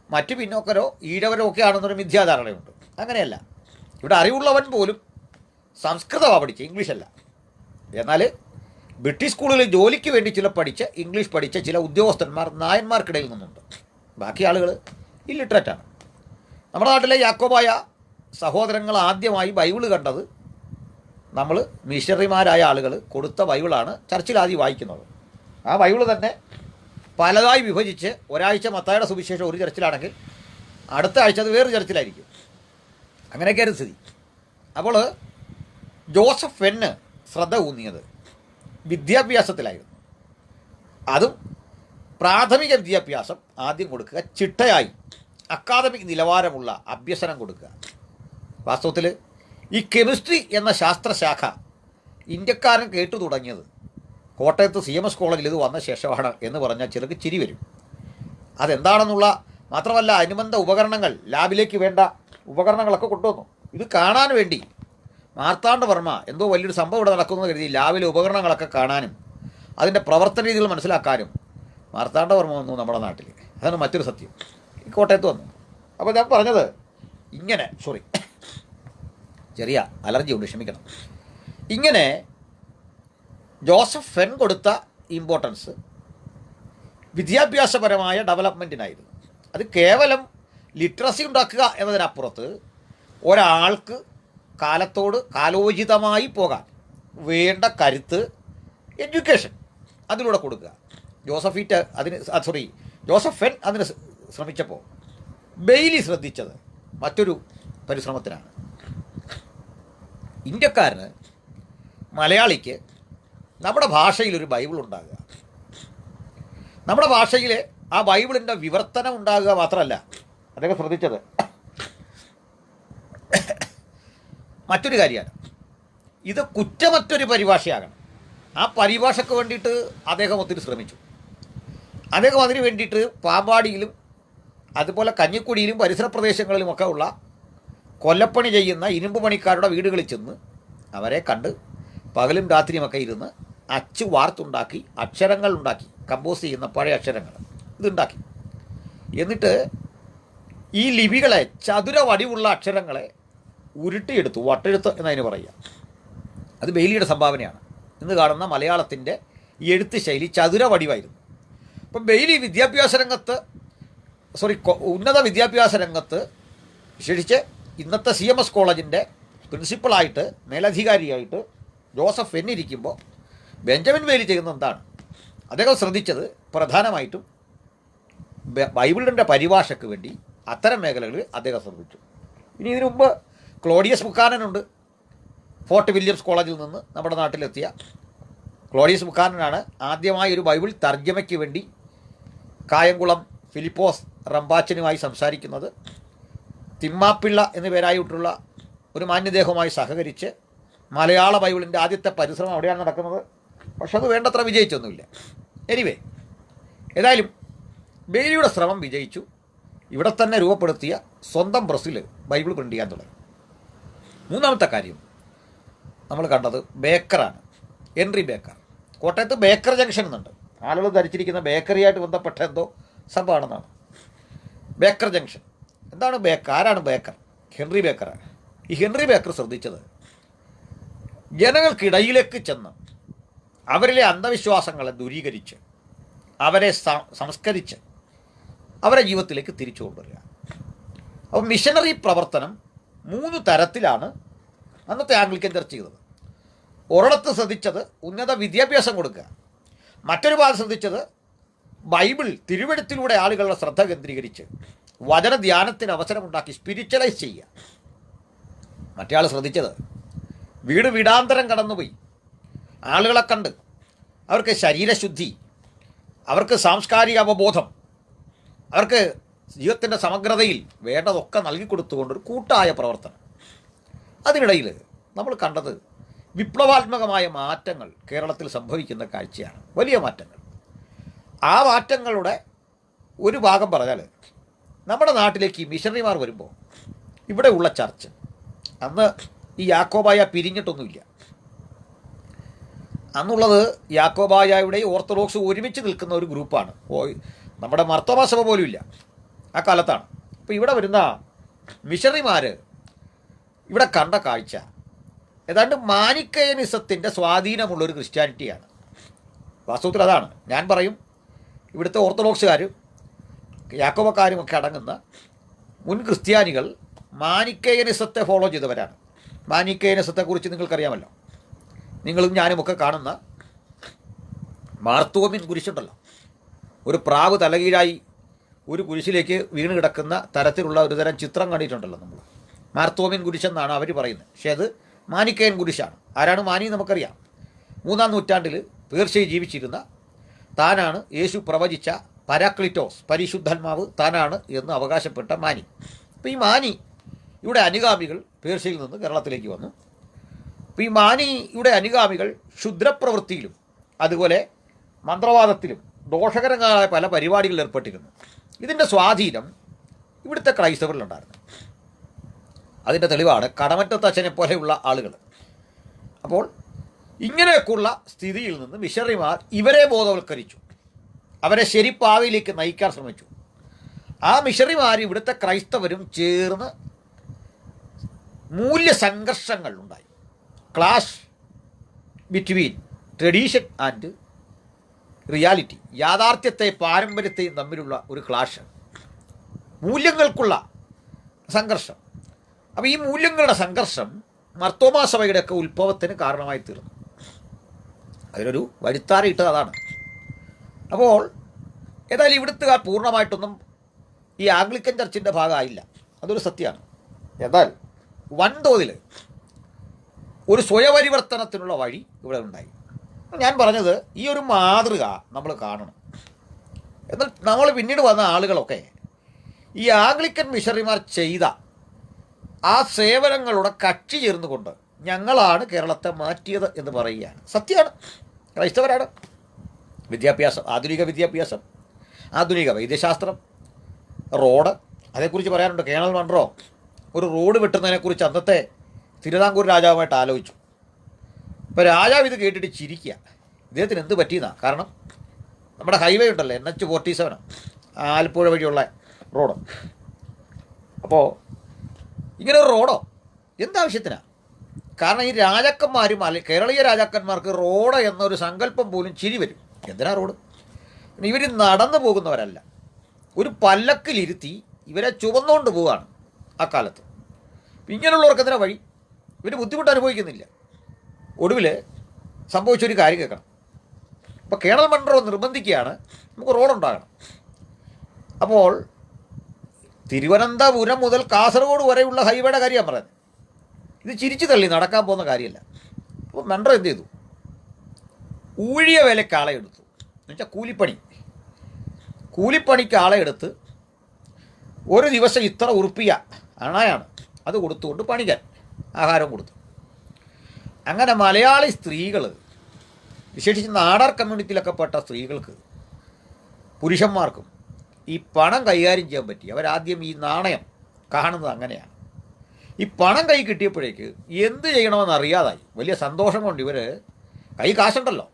മറ്റു പിന്നോക്കരോ ഈഴവരോ ഒക്കെ ആണെന്നൊരു മിഥ്യാധാരണയുണ്ട്. അങ്ങനെയല്ല. ഇവിടെ അറിവുള്ളവൻ പോലും സംസ്കൃതമാണ് പഠിച്ച, ഇംഗ്ലീഷല്ല. എന്നാൽ ബ്രിട്ടീഷ് സ്കൂളുകളിൽ ജോലിക്ക് വേണ്ടി പഠിച്ച് ഇംഗ്ലീഷ് പഠിച്ച ചില ഉദ്യോഗസ്ഥന്മാർ നായന്മാർക്കിടയിൽ നിന്നുണ്ട്. ബാക്കി ആളുകൾ ഇല്ലിറ്ററേറ്റാണ്. നമ്മുടെ നാട്ടിലെ യാക്കോബായ സഹോദരങ്ങൾ ആദ്യമായി ബൈബിള് കണ്ടത് നമ്മൾ മിഷണറിമാരായ ആളുകൾ കൊടുത്ത ബൈബിളാണ് ചർച്ചിൽ ആദ്യം വായിക്കുന്നത്. ആ ബൈബിള് തന്നെ പലതായി വിഭജിച്ച് ഒരാഴ്ച മത്തായിയുടെ സുവിശേഷം ഒരു ചർച്ചിലാണെങ്കിൽ അടുത്ത ആഴ്ച അത് വേറൊരു ചർച്ചിലായിരിക്കും. അങ്ങനെയൊക്കെയാണ് സ്ഥിതി. അപ്പോൾ ജോസഫ് ഫെന്ന് ശ്രദ്ധ ഊന്നിയത് വിദ്യാഭ്യാസത്തിലായിരുന്നു. അതും പ്രാഥമിക വിദ്യാഭ്യാസം ആദ്യം കൊടുക്കുക, ചിട്ടയായി അക്കാദമിക് നിലവാരമുള്ള അഭ്യസനം കൊടുക്കുക. വാസ്തവത്തിൽ ഈ കെമിസ്ട്രി എന്ന ശാസ്ത്രശാഖ ഇന്ത്യക്കാരൻ കേട്ടു തുടങ്ങിയത് കോട്ടയത്ത് CMS കോളേജിൽ ഇത് വന്ന ശേഷമാണ് എന്ന് പറഞ്ഞാൽ ചിലർക്ക് ചിരി വരും. അതെന്താണെന്നുള്ള മാത്രമല്ല, അനുബന്ധ ഉപകരണങ്ങൾ, ലാബിലേക്ക് വേണ്ട ഉപകരണങ്ങളൊക്കെ കൊണ്ടുവന്നു. ഇത് കാണാൻ വേണ്ടി മാർത്താണ്ഡവർമ്മ എന്തോ വലിയൊരു സംഭവം ഇവിടെ നടക്കുന്നത് കരുതി ലാബിലെ ഉപകരണങ്ങളൊക്കെ കാണാനും അതിൻ്റെ പ്രവർത്തന രീതികൾ മനസ്സിലാക്കാനും മാർത്താണ്ഡവർമ്മ വന്നു നമ്മുടെ നാട്ടിൽ. അതാണ് മറ്റൊരു സത്യം. ഈ കോട്ടയത്ത് വന്നു. അപ്പോൾ ഞാൻ പറഞ്ഞത് ഇങ്ങനെ, ചെറിയ അലർജി ഉണ്ട്, ക്ഷമിക്കണം. ഇങ്ങനെ ജോസഫ് ഫെൻ കൊടുത്ത ഇമ്പോർട്ടൻസ് വിദ്യാഭ്യാസപരമായ ഡെവലപ്മെൻറ്റിനായിരുന്നു. അത് കേവലം ലിറ്ററസി ഉണ്ടാക്കുക എന്നതിനപ്പുറത്ത് ഒരാൾക്ക് കാലത്തോട് കാലോചിതമായി പോകാൻ വേണ്ട കരുത്ത്, എഡ്യൂക്കേഷൻ അതിലൂടെ കൊടുക്കുക. ജോസഫ് ഫെൻ അതിന് ശ്രമിച്ചപ്പോൾ ബെയ്ലി ശ്രദ്ധിച്ചത് മറ്റൊരു പരിശ്രമത്തിനാണ്. ഇന്ത്യക്കാരന്, മലയാളിക്ക് നമ്മുടെ ഭാഷയിലൊരു ബൈബിൾ ഉണ്ടാകുക, നമ്മുടെ ഭാഷയിൽ ആ ബൈബിളിൻ്റെ വിവർത്തനം ഉണ്ടാകുക മാത്രമല്ല, അദ്ദേഹം ശ്രദ്ധിച്ചത് മറ്റൊരു കാര്യമാണ്. ഇത് കുറ്റമറ്റൊരു പരിഭാഷയാകണം. ആ പരിഭാഷയ്ക്ക് വേണ്ടിയിട്ട് അദ്ദേഹം ഒത്തിരി ശ്രമിച്ചു. അദ്ദേഹം അതിന് വേണ്ടിയിട്ട് പാമ്പാടിയിലും അതുപോലെ കഞ്ഞിക്കുടിയിലും പരിസര പ്രദേശങ്ങളിലുമൊക്കെ ഉള്ള കൊല്ലപ്പണി ചെയ്യുന്ന ഇരുമ്പ് പണിക്കാരുടെ വീടുകളിൽ ചെന്ന് അവരെ കണ്ട് പകലും രാത്രിയുമൊക്കെ ഇരുന്ന് അച്ച് വാർത്തുണ്ടാക്കി അക്ഷരങ്ങൾ ഉണ്ടാക്കി, കമ്പോസ് ചെയ്യുന്ന പഴയ അക്ഷരങ്ങൾ ഇതുണ്ടാക്കി. എന്നിട്ട് ഈ ലിപികളെ, ചതുര വടിവുള്ള അക്ഷരങ്ങളെ ഉരുട്ടിയെടുത്തു, വട്ടെഴുത്ത് എന്നതിന് പറയുക. അത് ബെയ്ലിയുടെ സംഭാവനയാണ്. ഇന്ന് കാണുന്ന മലയാളത്തിൻ്റെ ഈ എഴുത്ത് ശൈലി ചതുര വടിവായിരുന്നു. അപ്പം ബെയ്ലി ഉന്നത വിദ്യാഭ്യാസ രംഗത്ത് വിശേഷിച്ച് ഇന്നത്തെ CMS കോളേജിൻ്റെ പ്രിൻസിപ്പളായിട്ട്, മേലധികാരിയായിട്ട് ജോസഫ് ഫെൻ ഇരിക്കുമ്പോൾ ബെഞ്ചമിൻ ബെയ്ലി ചെയ്യുന്നത് എന്താണ്? അദ്ദേഹം ശ്രദ്ധിച്ചത് പ്രധാനമായിട്ടും ബൈബിളിൻ്റെ പരിഭാഷയ്ക്ക് വേണ്ടി അത്തരം മേഖലകളിൽ അദ്ദേഹം ശ്രദ്ധിച്ചു. ഇനി ഇതിനു മുമ്പ് ക്ലോഡിയസ് ബുക്കാനനുണ്ട്. ഫോർട്ട് വില്യംസ് കോളേജിൽ നിന്ന് നമ്മുടെ നാട്ടിലെത്തിയ ക്ലോഡിയസ് ബുക്കാനനാണ് ആദ്യമായി ഒരു ബൈബിൾ തർജ്ജമയ്ക്ക് വേണ്ടി കായംകുളം ഫിലിപ്പോസ് റമ്പാച്ചനുമായി സംസാരിക്കുന്നത്. തിമ്മാപ്പിള്ള എന്നു പേരായിട്ടുള്ള ഒരു മാന്യദേഹവുമായി സഹകരിച്ച് മലയാള ബൈബിളിൻ്റെ ആദ്യത്തെ പരിശ്രമം അവിടെയാണ് നടക്കുന്നത്. പക്ഷെ അത് വേണ്ടത്ര വിജയിച്ചൊന്നുമില്ല. എനിവേ, ഏതായാലും ബെയ്ലിയുടെ ശ്രമം വിജയിച്ചു. ഇവിടെ തന്നെ രൂപപ്പെടുത്തിയ സ്വന്തം പ്രസ്സിൽ ബൈബിൾ പ്രിൻ്റ് ചെയ്യാൻ തുടങ്ങി. മൂന്നാമത്തെ കാര്യം നമ്മൾ കണ്ടത് ബേക്കറാണ്, ഹെൻറി ബേക്കർ. കോട്ടയത്ത് ബേക്കർ ജംഗ്ഷൻ എന്നുണ്ട്. ആളുകൾ ധരിച്ചിരിക്കുന്ന ബേക്കറിയായിട്ട് ബന്ധപ്പെട്ട എന്തോ സംഭവമാണെന്നാണ്. ബേക്കർ ജംഗ്ഷൻ എന്താണ്? ആരാണ് ബേക്കർ? ഹെൻറി ബേക്കറാണ്. ഈ ഹെൻറി ബേക്കർ ശ്രദ്ധിച്ചത് ജനങ്ങൾക്കിടയിലേക്ക് ചെന്ന് അവരിലെ അന്ധവിശ്വാസങ്ങളെ ദൂരീകരിച്ച് അവരെ സംസ്കരിച്ച് അവരെ ജീവിതത്തിലേക്ക് തിരിച്ചു കൊണ്ടുവരിക. അപ്പോൾ മിഷനറി പ്രവർത്തനം 3 തരത്തിലാണ് അന്നത്തെ ആംഗ്ലിക്കൻ ചർച്ച ചെയ്തത്. ഒരിടത്ത് ശ്രദ്ധിച്ചത് ഉന്നത വിദ്യാഭ്യാസം കൊടുക്കുക, മറ്റൊരു ഭാഗം ശ്രദ്ധിച്ചത് ബൈബിൾ തിരുവെഴുത്തിലൂടെ ആളുകളുടെ ശ്രദ്ധ കേന്ദ്രീകരിച്ച് വചനധ്യാനത്തിന് അവസരമുണ്ടാക്കി സ്പിരിച്വലൈസ് ചെയ്യുക. മറ്റേ ആൾ ശ്രദ്ധിച്ചത് വീട് വീടാന്തരം കടന്നുപോയി ആളുകളെ കണ്ട് അവർക്ക് ശരീരശുദ്ധി, അവർക്ക് സാംസ്കാരിക അവബോധം, അവർക്ക് ജീവിതത്തിൻ്റെ സമഗ്രതയിൽ വേണ്ടതൊക്കെ നൽകിക്കൊടുത്തുകൊണ്ടൊരു കൂട്ടായ പ്രവർത്തനം. അതിനിടയിൽ നമ്മൾ കണ്ടത് വിപ്ലവാത്മകമായ മാറ്റങ്ങൾ കേരളത്തിൽ സംഭവിക്കുന്ന കാഴ്ചയാണ്. വലിയ മാറ്റങ്ങൾ. ആ മാറ്റങ്ങളുടെ ഒരു ഭാഗം പറഞ്ഞാൽ, നമ്മുടെ നാട്ടിലേക്ക് ഈ മിഷണറിമാർ വരുമ്പോൾ ഇവിടെ ഉള്ള ചർച്ച്, അന്ന് ഈ യാക്കോബായ പിരിഞ്ഞിട്ടൊന്നുമില്ല. അന്നുള്ളത് യാക്കോബായയുടെയും ഓർത്തഡോക്സ് ഒരുമിച്ച് നിൽക്കുന്ന ഒരു ഗ്രൂപ്പാണ്. നമ്മുടെ മർത്തോമാ സഭ പോലും ഇല്ല ആ കാലത്താണ്. അപ്പോൾ ഇവിടെ വരുന്ന മിഷണറിമാർ ഇവിടെ കണ്ട കാഴ്ച ഏതാണ്ട് മാനിക്കയനിസത്തിൻ്റെ സ്വാധീനമുള്ളൊരു ക്രിസ്ത്യാനിറ്റിയാണ്. വാസ്തവത്തിൽ അതാണ്. ഞാൻ പറയും, ഇവിടുത്തെ ഓർത്തഡോക്സുകാരും യാക്കോബക്കാരും ഒക്കെ അടങ്ങുന്ന മുൻ ക്രിസ്ത്യാനികൾ മാനിക്കയനിസത്തെ ഫോളോ ചെയ്തവരാണ്. മാനിക്കയനിസത്തെക്കുറിച്ച് നിങ്ങൾക്കറിയാമല്ലോ. നിങ്ങളും ഞാനുമൊക്കെ കാണുന്ന മാർത്തോമ്യൻ കുരിശുണ്ടല്ലോ, ഒരു പ്രാവ് തലകീഴായി ഒരു കുരിശിലേക്ക് വീണ് കിടക്കുന്ന തരത്തിലുള്ള ഒരു തരം ചിത്രം കണ്ടിട്ടുണ്ടല്ലോ നമ്മൾ. മാർത്തോമ്യൻ കുരിശെന്നാണ് അവർ പറയുന്നത്. പക്ഷേ അത് മാനിക്കയൻ കുരിശാണ്. ആരാണ് മാനി നമുക്കറിയാം. 3-ാം നൂറ്റാണ്ടിൽ പേർഷ്യയിൽ ജീവിച്ചിരുന്ന താനാണ് യേശു പ്രവചിച്ച പരാക്ലിറ്റോസ്, പരിശുദ്ധാത്മാവ് താനാണ് എന്ന് അവകാശപ്പെട്ട മാനി. അപ്പോൾ ഈ മാനി ഇവിടെ അനുഗാമികൾ പേർഷ്യയിൽ നിന്ന് കേരളത്തിലേക്ക് വന്നു. അപ്പോൾ ഈ മാനിയുടെ അനുഗാമികൾ ക്ഷുദ്രപ്രവൃത്തിയിലും അതുപോലെ മന്ത്രവാദത്തിലും ദോഷകരങ്ങളായ പല പരിപാടികളിൽ ഏർപ്പെട്ടിരുന്നു. ഇതിൻ്റെ സ്വാധീനം ഇവിടുത്തെ ക്രൈസ്തവരിലുണ്ടായിരുന്നു. അതിൻ്റെ തെളിവാണ് കടമറ്റത്തച്ഛനെ പോലെയുള്ള ആളുകൾ. അപ്പോൾ ഇങ്ങനെയൊക്കെയുള്ള സ്ഥിതിയിൽ നിന്ന് മിഷണറിമാർ ഇവരെ ബോധവൽക്കരിച്ചു, അവരെ ശരിപ്പാതയിലേക്ക് നയിക്കാൻ ശ്രമിച്ചു. ആ മിഷണറിമാർ ഇവിടുത്തെ ക്രൈസ്തവരും ചേർന്ന് മൂല്യസംഘർഷങ്ങൾ ഉണ്ടായി. Clash between tradition and reality, യാഥാർത്ഥ്യത്തെയും പാരമ്പര്യത്തെയും തമ്മിലുള്ള ഒരു ക്ലാഷ്, മൂല്യങ്ങൾക്കുള്ള സംഘർഷം. അപ്പോൾ ഈ മൂല്യങ്ങളുടെ സംഘർഷം മർത്തോമാ സഭയുടെയൊക്കെ ഉത്ഭവത്തിന് കാരണമായി തീർന്നു. അതിനൊരു വഴിത്താരയിട്ടത് അതാണ്. അപ്പോൾ ഏതായാലും ഇവിടുത്തുകാർ പൂർണ്ണമായിട്ടൊന്നും ഈ ആംഗ്ലിക്കൻ ചർച്ചിൻ്റെ ഭാഗമായില്ല, അതൊരു സത്യമാണ്. എന്നാൽ വൻതോതിൽ ഒരു സ്വയപരിവർത്തനത്തിനുള്ള വഴി ഇവിടെ ഉണ്ടായി. ഞാൻ പറഞ്ഞത് ഈ ഒരു മാതൃക നമ്മൾ കാണണം. എന്നാൽ നമ്മൾ പിന്നീട് വന്ന ആളുകളൊക്കെ ഈ ആംഗ്ലിക്കൻ മിഷണറിമാർ ചെയ്ത ആ സേവനങ്ങളുടെ കക്ഷി ചേർന്നുകൊണ്ട് ഞങ്ങളാണ് കേരളത്തെ മാറ്റിയത് എന്ന് പറയുകയാണ്. സത്യമാണ്, ക്രൈസ്തവരാണ്. വിദ്യാഭ്യാസം, ആധുനിക വിദ്യാഭ്യാസം, ആധുനിക വൈദ്യശാസ്ത്രം, റോഡ്, അതേക്കുറിച്ച് പറയാനുണ്ട്. കേണൽ മൺറോ ഒരു റോഡ് വെട്ടുന്നതിനെക്കുറിച്ച് അന്നത്തെ തിരുവിതാംകൂർ രാജാവുമായിട്ട് ആലോചിച്ചു. ഇപ്പോൾ രാജാവ് ഇത് കേട്ടിട്ട് ചിരിക്കുക, ഇദ്ദേഹത്തിന് എന്ത് പറ്റിയെന്നാണ്. കാരണം നമ്മുടെ ഹൈവേ ഉണ്ടല്ലോ, NH-47, ആലപ്പുഴ വഴിയുള്ള റോഡ്. അപ്പോൾ ഇങ്ങനെ ഒരു റോഡോ എന്താവശ്യത്തിനാണ്? കാരണം ഈ രാജാക്കന്മാരും കേരളീയ രാജാക്കന്മാർക്ക് റോഡ് എന്നൊരു സങ്കല്പം പോലും ചിരി വരും. എന്തിനാ റോഡ്? ഇവർ നടന്നു പോകുന്നവരല്ല, ഒരു പല്ലക്കിലിരുത്തി ഇവരെ ചുവന്നുകൊണ്ട് പോവുകയാണ് ആ കാലത്ത്. ഇങ്ങനെയുള്ളവർക്ക് എന്തിനാ വഴി? ഇവർ ബുദ്ധിമുട്ട് അനുഭവിക്കുന്നില്ല. ഒടുവിൽ സംഭവിച്ചൊരു കാര്യം കേൾക്കണം. അപ്പോൾ കേണൽ മൺറോ നിർബന്ധിക്കുകയാണ് നമുക്ക് റോഡുണ്ടാകണം. അപ്പോൾ തിരുവനന്തപുരം മുതൽ കാസർഗോഡ് വരെയുള്ള ഹൈവേയുടെ കാര്യമാണ് പറയുന്നത്. ഇത് ചിരിച്ചു തള്ളി നടക്കാൻ പോകുന്ന കാര്യമല്ല. അപ്പോൾ മൺറോ എന്ത് ചെയ്തു? ഊഴിയ വിലയ്ക്ക് ആളെ എടുത്തു. എന്നുവെച്ചാൽ കൂലിപ്പണിക്ക് ആളെ എടുത്ത് ഒരു ദിവസം ഇത്ര ഉറുപ്പിയ അണയാണ് അത് കൊടുത്തുകൊണ്ട് പണിക്കാൻ ആഹാരം കൊടുത്തു. അങ്ങനെ മലയാളി സ്ത്രീകൾ, വിശേഷിച്ച് നാടാർ കമ്മ്യൂണിറ്റിയിലൊക്കെ പെട്ട സ്ത്രീകൾക്ക്, പുരുഷന്മാർക്കും ഈ പണം കൈകാര്യം ചെയ്യാൻ പറ്റി. അവരാദ്യം ഈ നാണയം കാണുന്നത് അങ്ങനെയാണ്. ഈ പണം കൈ കിട്ടിയപ്പോഴേക്ക് എന്ത് ചെയ്യണമെന്ന് അറിയാതായി. വലിയ സന്തോഷം കൊണ്ട് ഇവർ, കൈ കാശുണ്ടല്ലോ,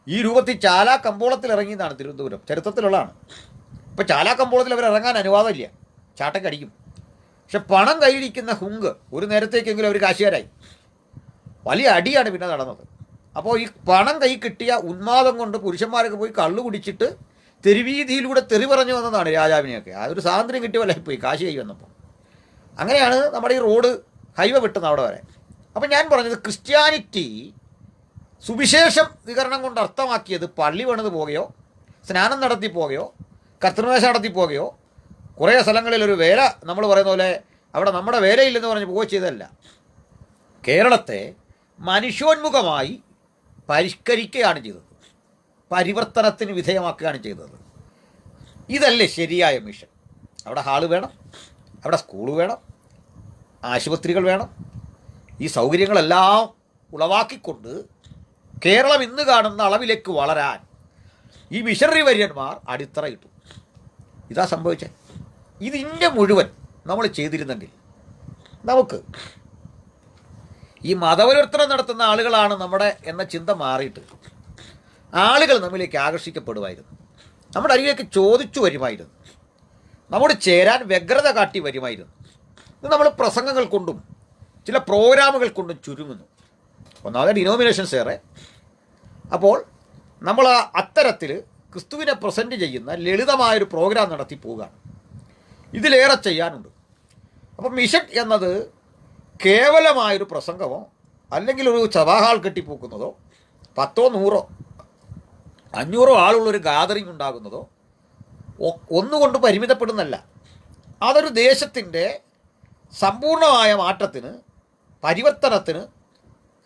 ഈ രൂപത്തിൽ ചാലാ കമ്പോളത്തിൽ ഇറങ്ങിയെന്നാണ് തിരുവനന്തപുരം, ചരിത്രത്തിലുള്ളതാണ്. ഇപ്പോൾ ചാലാ കമ്പോളത്തിൽ അവർ ഇറങ്ങാൻ അനുവാദമില്ല, ചാട്ടക്കടിക്കും. പക്ഷെ പണം കയ്യിലിരിക്കുന്ന ഹുങ്ക് ഒരു നേരത്തേക്കെങ്കിലും അവർ കാശുകാരായി. വലിയ അടിയാണ് പിന്നെ നടന്നത്. അപ്പോൾ ഈ പണം കൈ കിട്ടിയ ഉന്മാദം കൊണ്ട് പുരുഷന്മാരൊക്കെ പോയി കള്ളു കുടിച്ചിട്ട് തെരുവീതിയിലൂടെ തെറി പറഞ്ഞു വന്നതാണ് രാജാവിനെയൊക്കെ. ആ ഒരു സ്വാതന്ത്ര്യം കിട്ടിയവല്ല പോയി കാശ് കൈ വന്നപ്പോൾ. അങ്ങനെയാണ് നമ്മുടെ ഈ റോഡ് ഹൈവേ വിട്ടുന്ന അവിടെ വരെ. അപ്പം ഞാൻ പറഞ്ഞത്, ക്രിസ്ത്യാനിറ്റി സുവിശേഷം വികരണം കൊണ്ട് അർത്ഥമാക്കിയത് പള്ളി പണിത് പോകുകയോ സ്നാനം നടത്തി പോകുകയോ കർത്തൃമേശ നടത്തി പോകുകയോ കുറേ സ്ഥലങ്ങളിലൊരു വേല നമ്മൾ പറയുന്ന പോലെ അവിടെ നമ്മുടെ വേലയില്ലെന്ന് പറഞ്ഞ് പോവുക ചെയ്തതല്ല. കേരളത്തെ മനുഷ്യോന്മുഖമായി പരിഷ്കരിക്കുകയാണ് ചെയ്തത്, പരിവർത്തനത്തിന് വിധേയമാക്കുകയാണ് ചെയ്തത്. ഇതല്ലേ ശരിയായ മിഷൻ? അവിടെ ഹാള് വേണം, അവിടെ സ്കൂള് വേണം, ആശുപത്രികൾ വേണം. ഈ സൗകര്യങ്ങളെല്ലാം ഉളവാക്കിക്കൊണ്ട് കേരളം ഇന്ന് കാണുന്ന അളവിലേക്ക് വളരാൻ ഈ മിഷണറി വര്യന്മാർ അടിത്തറയിട്ടു. ഇതാ സംഭവിച്ചത്. ഇത് ഇന്ത്യ മുഴുവൻ നമ്മൾ ചെയ്തിരുന്നെങ്കിൽ നമുക്ക് ഈ മതപരിവർത്തനം നടത്തുന്ന ആളുകളാണ് നമ്മുടെ എന്ന ചിന്ത മാറിയിട്ട് ആളുകൾ നമ്മിലേക്ക് ആകർഷിക്കപ്പെടുമായിരുന്നു, നമ്മുടെ അരികിലേക്ക് ചോദിച്ചു വരുമായിരുന്നു, നമ്മോട് ചേരാൻ വ്യഗ്രത കാട്ടി വരുമായിരുന്നു. ഇത് നമ്മൾ പ്രസംഗങ്ങൾ കൊണ്ടും ചില പ്രോഗ്രാമുകൾ കൊണ്ടും ചുരുങ്ങുന്നു. ഒന്നാമത് ഡിനോമിനേഷൻസ് ഏറെ. അപ്പോൾ നമ്മൾ അത്തരത്തിൽ ക്രിസ്തുവിനെ പ്രസൻറ്റ് ചെയ്യുന്ന ലളിതമായൊരു പ്രോഗ്രാം നടത്തി പോവുകയാണ്. ഇതിലേറെ ചെയ്യാനുണ്ട്. അപ്പം മിഷൻ എന്നത് കേവലമായൊരു പ്രസംഗമോ അല്ലെങ്കിൽ ഒരു സഭാഹാൾ കെട്ടിപ്പോക്കുന്നതോ 10, 100, 500 ആളുള്ളൊരു ഗാദറിംഗ് ഉണ്ടാകുന്നതോ ഒന്നുകൊണ്ട് പരിമിതപ്പെടുന്നല്ല. അതൊരു ദേശത്തിൻ്റെ സമ്പൂർണമായ മാറ്റത്തിന്, പരിവർത്തനത്തിന്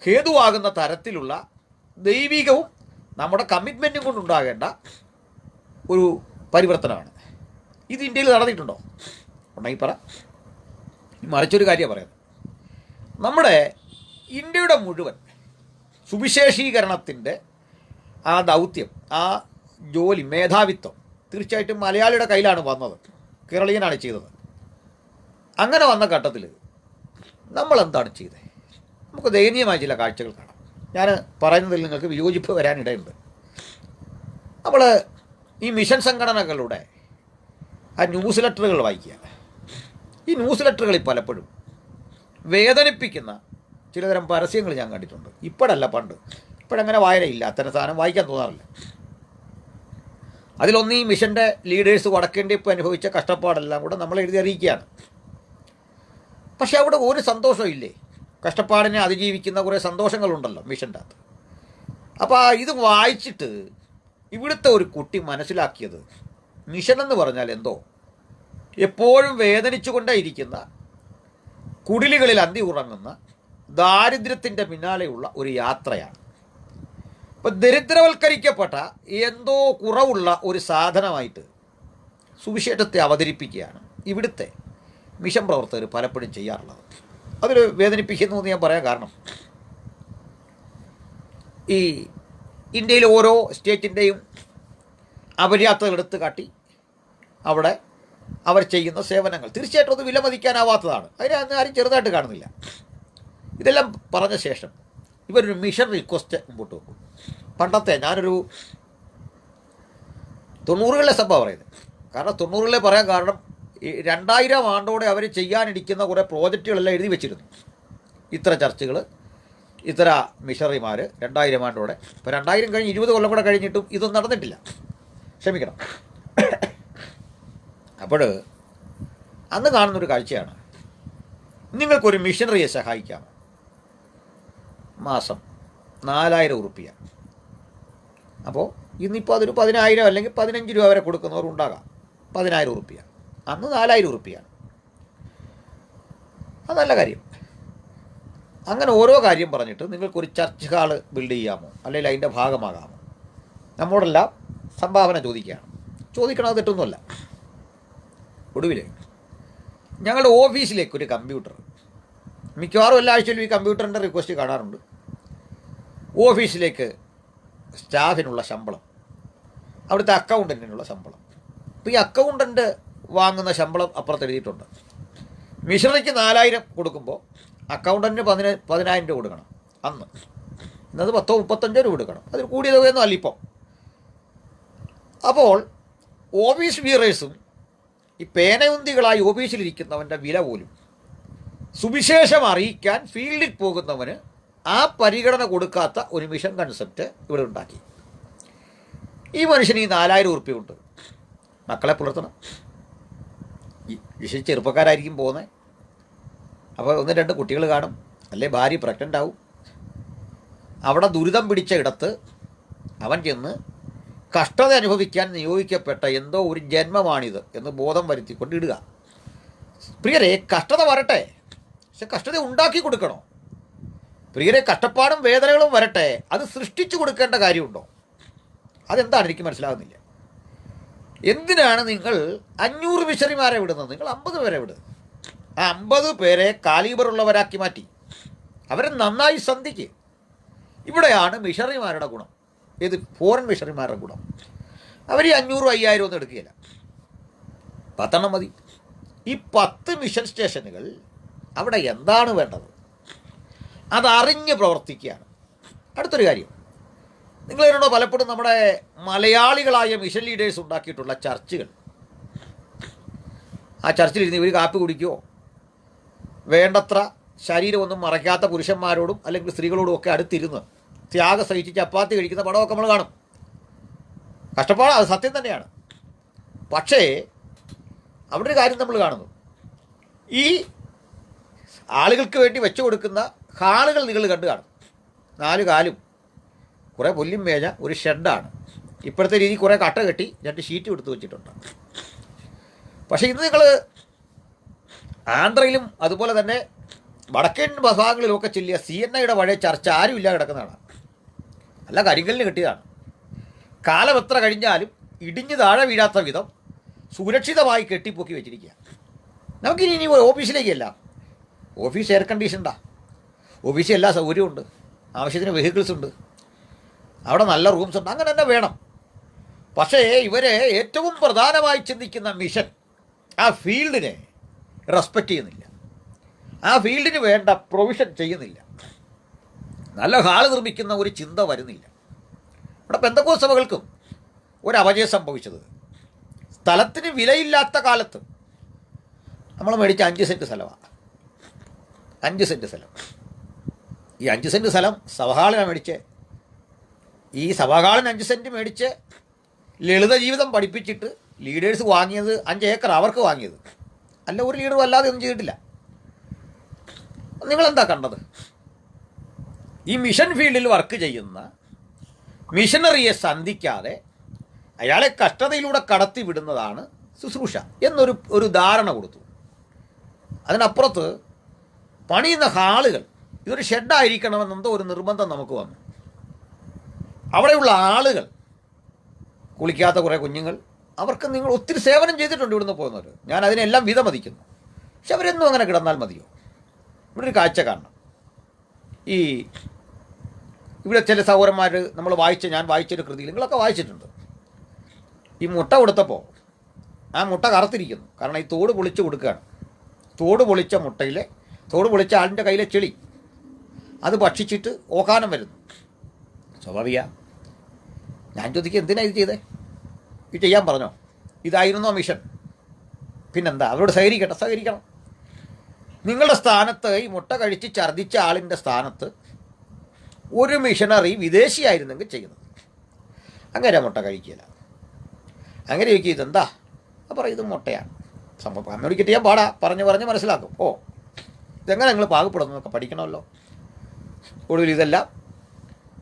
ഹേതുവാകുന്ന തരത്തിലുള്ള ദൈവികവും നമ്മുടെ കമ്മിറ്റ്മെൻറ്റും കൊണ്ടുണ്ടാകേണ്ട ഒരു പരിവർത്തനമാണ്. ഇത് ഇന്ത്യയിൽ നടന്നിട്ടുണ്ടോ? ഉണ്ടെങ്കിൽ പറ. മറിച്ചൊരു കാര്യമാണ് പറയുന്നത്. നമ്മുടെ ഇന്ത്യയുടെ മുഴുവൻ സുവിശേഷീകരണത്തിൻ്റെ ആ ദൗത്യം, ആ ജോലി, മേധാവിത്വം തീർച്ചയായിട്ടും മലയാളിയുടെ കയ്യിലാണ് വന്നത്. കേരളീയനാണ് ചെയ്തത്. അങ്ങനെ വന്ന ഘട്ടത്തിൽ നമ്മളെന്താണ് ചെയ്തത്? നമുക്ക് ദയനീയമായ ചില കാഴ്ചകൾ കാണാം. ഞാൻ പറയുന്നതിൽ നിങ്ങൾക്ക് വിയോജിപ്പ് വരാനിടയുണ്ട്. നമ്മൾ ഈ മിഷൻ സംഘടനകളുടെ ആ ന്യൂസ് ലെറ്ററുകൾ വായിക്കുക. ഈ ന്യൂസ് ലെറ്ററുകളിൽ പലപ്പോഴും വേദനിപ്പിക്കുന്ന ചിലതരം പരസ്യങ്ങൾ ഞാൻ കണ്ടിട്ടുണ്ട്. ഇപ്പോഴല്ല, പണ്ട്. ഇപ്പോഴങ്ങനെ വായനയില്ല, അത്തരം സാധനം വായിക്കാൻ തോന്നാറില്ല. അതിലൊന്ന് ഈ മിഷൻ്റെ ലീഡേഴ്സ് വടക്കേണ്ടിപ്പ് അനുഭവിച്ച കഷ്ടപ്പാടെല്ലാം കൂടെ നമ്മൾ എഴുതി അറിയിക്കുകയാണ്. പക്ഷെ അവിടെ ഒരു സന്തോഷവും ഇല്ലേ? കഷ്ടപ്പാടിനെ അതിജീവിക്കുന്ന കുറേ സന്തോഷങ്ങളുണ്ടല്ലോ മിഷൻ്റെ അകത്ത്. അപ്പോൾ ഇത് വായിച്ചിട്ട് ഇവിടുത്തെ ഒരു കുട്ടി മനസ്സിലാക്കിയത് മിഷൻ എന്ന് പറഞ്ഞാൽ എന്തോ എപ്പോഴും വേദനിച്ചു കൊണ്ടേയിരിക്കുന്ന, കുടിലുകളിൽ അന്തി ഉറങ്ങുന്ന, ദാരിദ്ര്യത്തിൻ്റെ പിന്നാലെയുള്ള ഒരു യാത്രയാണ്. അപ്പോൾ ദരിദ്രവൽക്കരിക്കപ്പെട്ട എന്തോ കുറവുള്ള ഒരു സാധനമായിട്ട് സുവിശേഷത്തെ അവതരിപ്പിക്കുകയാണ് ഇവിടുത്തെ മിഷൻ പ്രവർത്തകർ പലപ്പോഴും ചെയ്യാറുള്ളത്. അതൊരു വേദനിപ്പിക്കുന്നു എന്ന് ഞാൻ പറയാൻ കാരണം, ഈ ഇന്ത്യയിൽ ഓരോ സ്റ്റേറ്റിൻ്റെയും അപര്യാപ്തകൾ എടുത്ത് കാട്ടി അവിടെ അവർ ചെയ്യുന്ന സേവനങ്ങൾ തീർച്ചയായിട്ടും അത് വിലമതിക്കാനാവാത്തതാണ്. അതിനെ ആരും ചെറുതായിട്ട് കാണുന്നില്ല. ഇതെല്ലാം പറഞ്ഞ ശേഷം ഇവരൊരു മിഷൻ റിക്വസ്റ്റ് മുമ്പോട്ട് വെക്കും. പണ്ടത്തെ ഞാനൊരു 90കളിലെ സംഭവം പറയുന്നത്. കാരണം 90കളിലെ പറയാൻ കാരണം ഈ 2000 ആണ്ടോടെ അവർ ചെയ്യാനിരിക്കുന്ന കുറേ പ്രോജക്റ്റുകളെല്ലാം എഴുതി വെച്ചിരുന്നു. ഇത്ര ചർച്ചുകൾ, ഇത്ര മിഷണറിമാർ 2000 ആണ്ടോടെ. ഇപ്പോൾ 2000 കഴിഞ്ഞ് 20 കൊല്ലം കൂടെ കഴിഞ്ഞിട്ടും ഇതൊന്നും നടന്നിട്ടില്ല. ക്ഷമിക്കണം. അപ്പോൾ അന്ന് കാണുന്നൊരു കാഴ്ചയാണ്, നിങ്ങൾക്കൊരു മിഷണറിയെ സഹായിക്കാമോ? മാസം 4000 ഉറുപ്പിക. അപ്പോൾ ഇന്നിപ്പോൾ അതൊരു 10,000 അല്ലെങ്കിൽ 15 രൂപ വരെ കൊടുക്കുന്നവരുണ്ടാകാം. 10,000 ഉറുപ്പിക. അന്ന് 4000 ഉറുപ്പികയാണ്. അത് നല്ല കാര്യം. അങ്ങനെ ഓരോ കാര്യം പറഞ്ഞിട്ട് നിങ്ങൾക്കൊരു ചർച്ച് ഹാള് ബിൽഡ് ചെയ്യാമോ, അല്ലെങ്കിൽ അതിൻ്റെ ഭാഗമാകാമോ? നമ്മോടെല്ലാം സംഭാവന ചോദിക്കുകയാണ്. ചോദിക്കണത് തെറ്റൊന്നുമല്ല. ഒടുവിൽ ഞങ്ങളുടെ ഓഫീസിലേക്കൊരു കമ്പ്യൂട്ടർ, മിക്കവാറും എല്ലാ ആഴ്ചയിലും ഈ കമ്പ്യൂട്ടറിൻ്റെ റിക്വസ്റ്റ് കാണാറുണ്ട്. ഓഫീസിലേക്ക് സ്റ്റാഫിനുള്ള ശമ്പളം, അവിടുത്തെ അക്കൗണ്ടൻറ്റിനുള്ള ശമ്പളം. അപ്പോൾ ഈ അക്കൗണ്ടൻറ്റ് വാങ്ങുന്ന ശമ്പളം അപ്പുറത്ത് എഴുതിയിട്ടുണ്ട്. മിഷണറിക്ക് 4000 കൊടുക്കുമ്പോൾ അക്കൗണ്ടൻറ്റിന് 10,000 രൂപ കൊടുക്കണം. അന്ന് ഇന്നത് 10 35 രൂപ കൊടുക്കണം. അതിൽ കൂടിയ തുകയൊന്നും അല്ല ഇപ്പം. അപ്പോൾ ഓഫീസ് വീറേഴ്സും ഈ പേനയുന്തികളായി ഓഫീസിലിരിക്കുന്നവൻ്റെ വില പോലും സുവിശേഷം അറിയിക്കാൻ ഫീൽഡിൽ പോകുന്നവന് ആ പരിഗണന കൊടുക്കാത്ത ഒരു മിഷൻ കൺസെപ്റ്റ് ഇവിടെ ഉണ്ടാക്കി. ഈ മനുഷ്യന് ഈ 4000 ഉറുപ്പിക കൊണ്ട് മക്കളെ പുലർത്തണം. വിശേഷിച്ച് ചെറുപ്പക്കാരായിരിക്കും പോകുന്നത്. അപ്പോൾ 1-2 കുട്ടികൾ കാണും, അല്ലെ ഭാര്യ പ്രഗ്നൻ്റ് ആവും. അവിടെ ദുരിതം പിടിച്ച ഇടത്ത് അവൻ ചെന്ന് കഷ്ടത അനുഭവിക്കാൻ നിയോഗിക്കപ്പെട്ട എന്തോ ഒരു ജന്മമാണിത് എന്ന് ബോധം വരുത്തിക്കൊണ്ടിടുക. പ്രിയരെ, കഷ്ടത വരട്ടെ, പക്ഷെ കഷ്ടത ഉണ്ടാക്കി കൊടുക്കണോ? പ്രിയരെ, കഷ്ടപ്പാടും വേദനകളും വരട്ടെ, അത് സൃഷ്ടിച്ചു കൊടുക്കേണ്ട കാര്യമുണ്ടോ? അതെന്താണ് എനിക്ക് മനസ്സിലാകുന്നില്ല. എന്തിനാണ് നിങ്ങൾ 500 മിഷണറിമാരെ വിടുന്നത്? നിങ്ങൾ 50 പേരെ വിടുക. ആ 50 പേരെ കാലിബറുള്ളവരാക്കി മാറ്റി അവരെ നന്നായി സന്ധിക്ക്. ഇവിടെയാണ് മിഷണറിമാരുടെ ഗുണം. ഏത് ഫോറിൻ മിഷണറിമാരുടെ ഗുണം. അവർ 500 5,000 ഒന്നും എടുക്കുകയില്ല, 10 മതി. ഈ 10 മിഷൻ സ്റ്റേഷനുകൾ അവിടെ എന്താണ് വേണ്ടത് അതറിഞ്ഞ് പ്രവർത്തിക്കുകയാണ്. അടുത്തൊരു കാര്യം, നിങ്ങൾ ഇതിനോട് പലപ്പോഴും നമ്മുടെ മലയാളികളായ മിഷൻ ലീഡേഴ്സ് ഉണ്ടാക്കിയിട്ടുള്ള ചർച്ചുകൾ, ആ ചർച്ചിലിരുന്ന് ഇവർ കാപ്പി കുടിക്കുമോ, വേണ്ടത്ര ശരീരമൊന്നും മറയ്ക്കാത്ത പുരുഷന്മാരോടും അല്ലെങ്കിൽ സ്ത്രീകളോടും ഒക്കെ അടുത്തിരുന്ന് ത്യാഗം സഹിച്ച് ചപ്പാത്തി കഴിക്കുന്ന പടമൊക്കെ നമ്മൾ കാണും. കഷ്ടപ്പാട്, അത് സത്യം തന്നെയാണ്. പക്ഷേ അവിടെ ഒരു കാര്യം നമ്മൾ കാണുന്നു, ഈ ആളുകൾക്ക് വേണ്ടി വെച്ചു കൊടുക്കുന്ന ഹാളുകൾ നിങ്ങൾ കണ്ടു കാണും. 4 കാലും കുറേ പുല്ലും മേഞ്ഞ ഒരു ഷെഡാണ്. ഇപ്പോഴത്തെ രീതി കുറേ കട്ട കെട്ടി 2 ഷീറ്റ് എടുത്ത് വെച്ചിട്ടുണ്ട്. പക്ഷേ ഇന്ന് നിങ്ങൾ ആന്ധ്രയിലും അതുപോലെ തന്നെ വടക്കൻ ഭാഗങ്ങളിലുമൊക്കെ ചെല്ലിയ CNIയുടെ പഴയ ചർച്ച ആരുമില്ല കിടക്കുന്നതാണ്. അല്ല, കരിങ്കല്ലിന് കെട്ടിയതാണ്. കാലം എത്ര കഴിഞ്ഞാലും ഇടിഞ്ഞ് താഴെ വീഴാത്ത വിധം സുരക്ഷിതമായി കെട്ടിപ്പൊക്കി വെച്ചിരിക്കുക. നമുക്കിനി ഇനി ഓഫീസിലേക്കല്ല, ഓഫീസ് എയർ കണ്ടീഷൻഡാ, ഓഫീസിൽ എല്ലാ സൗകര്യമുണ്ട്, ആവശ്യത്തിന് വെഹിക്കിൾസ് ഉണ്ട്, അവിടെ നല്ല റൂംസ് ഉണ്ട്, അങ്ങനെ തന്നെ വേണം. പക്ഷേ ഇവരെ ഏറ്റവും പ്രധാനമായി ചിന്തിക്കുന്ന മിഷൻ ആ ഫീൽഡിനെ റെസ്പെക്റ്റ് ചെയ്യുന്നില്ല, ആ ഫീൽഡിന് വേണ്ട പ്രൊവിഷൻ ചെയ്യുന്നില്ല, നല്ല ഹാള് നിർമ്മിക്കുന്ന ഒരു ചിന്ത വരുന്നില്ല. ഇവിടെ പെന്തക്കോസ്ത് സഭകൾക്കും ഒരു അപജയം സംഭവിച്ചത്, സ്ഥലത്തിന് വിലയില്ലാത്ത കാലത്ത് നമ്മൾ മേടിച്ച 5 സെൻറ്റ് സ്ഥലമാണ്. 5 സെൻറ്റ് സ്ഥലം, ഈ 5 സെൻറ്റ് സ്ഥലം സഭഹാളിനാണ് മേടിച്ച്. ഈ സഭഹാളിന് 5 സെൻറ്റ് മേടിച്ച് ലളിത ജീവിതം പഠിപ്പിച്ചിട്ട് ലീഡേഴ്സ് വാങ്ങിയത് 5 ഏക്കർ അവർക്ക് വാങ്ങിയത്. അല്ല, ഒരു ലീഡറും അല്ലാതെ ഒന്നും ചെയ്തിട്ടില്ല. നിങ്ങളെന്താ കണ്ടത്? ഈ മിഷൻ ഫീൽഡിൽ വർക്ക് ചെയ്യുന്ന മിഷനറിയെ സന്ധിക്കാതെ അയാളെ കഷ്ടതയിലൂടെ കടത്തി വിടുന്നതാണ് ശുശ്രൂഷ എന്നൊരു ധാരണ കൊടുത്തു. അതിനപ്പുറത്ത് പണിയുന്ന ഹാളുകൾ ഇതൊരു ഷെഡായിരിക്കണമെന്നെന്തോ ഒരു നിർബന്ധം നമുക്ക് വന്നു. അവിടെയുള്ള ആളുകൾ, കുളിക്കാത്ത കുറേ കുഞ്ഞുങ്ങൾ, അവർക്ക് നിങ്ങൾ ഒത്തിരി സേവനം ചെയ്തിട്ടുണ്ട് ഇവിടുന്ന് പോകുന്നവർ, ഞാൻ അതിനെല്ലാം വിലമതിക്കുന്നു. പക്ഷെ അവരെന്നും അങ്ങനെ കിടന്നാൽ മതിയോ? ഇവിടെ ഒരു കാഴ്ച കാണണം. ഇവിടെ ചില സഹോദരന്മാർ ഞാൻ വായിച്ചൊരു കൃതിയിൽ നിങ്ങളൊക്കെ വായിച്ചിട്ടുണ്ട്. ഈ മുട്ട കൊടുത്തപ്പോൾ ആ മുട്ട കറുത്തിരിക്കുന്നു, കാരണം ഈ തോട് പൊളിച്ച് കൊടുക്കുകയാണ്. തോട് പൊളിച്ച ആളിൻ്റെ കയ്യിലെ ചെളി അത് ഭക്ഷിച്ചിട്ട് ഓക്കാനം വരുന്നു. സ്വാഭാവിക. ഞാൻ ചോദിക്കുക, എന്തിനാ ഇത് ചെയ്തേ? ഇത് ചെയ്യാൻ പറഞ്ഞോ? ഇതായിരുന്നോ മിഷൻ? പിന്നെന്താ? അവരോട് സഹകരിക്കണം. നിങ്ങളുടെ സ്ഥാനത്ത്, ഈ മുട്ട കഴിച്ച് ഛർദ്ദിച്ച ആളിൻ്റെ സ്ഥാനത്ത് ഒരു മിഷനറി വിദേശിയായിരുന്നെങ്കിൽ ചെയ്യുന്നത്. അങ്ങനെ മുട്ട കഴിക്കില്ല. അങ്ങനെ ചോദിക്കുക, ഇതെന്താ? അപ്പോൾ ഇത് മുട്ടയാണ്. സംഭവം കമ്മ്യൂണിക്കേറ്റ് ചെയ്യാൻ പാടാ, പറഞ്ഞ് മനസ്സിലാക്കും. ഓ, ഇതെങ്ങനെ നിങ്ങൾ പാകപ്പെടുന്നതൊക്കെ പഠിക്കണമല്ലോ. ഒടുവിൽ ഇതെല്ലാം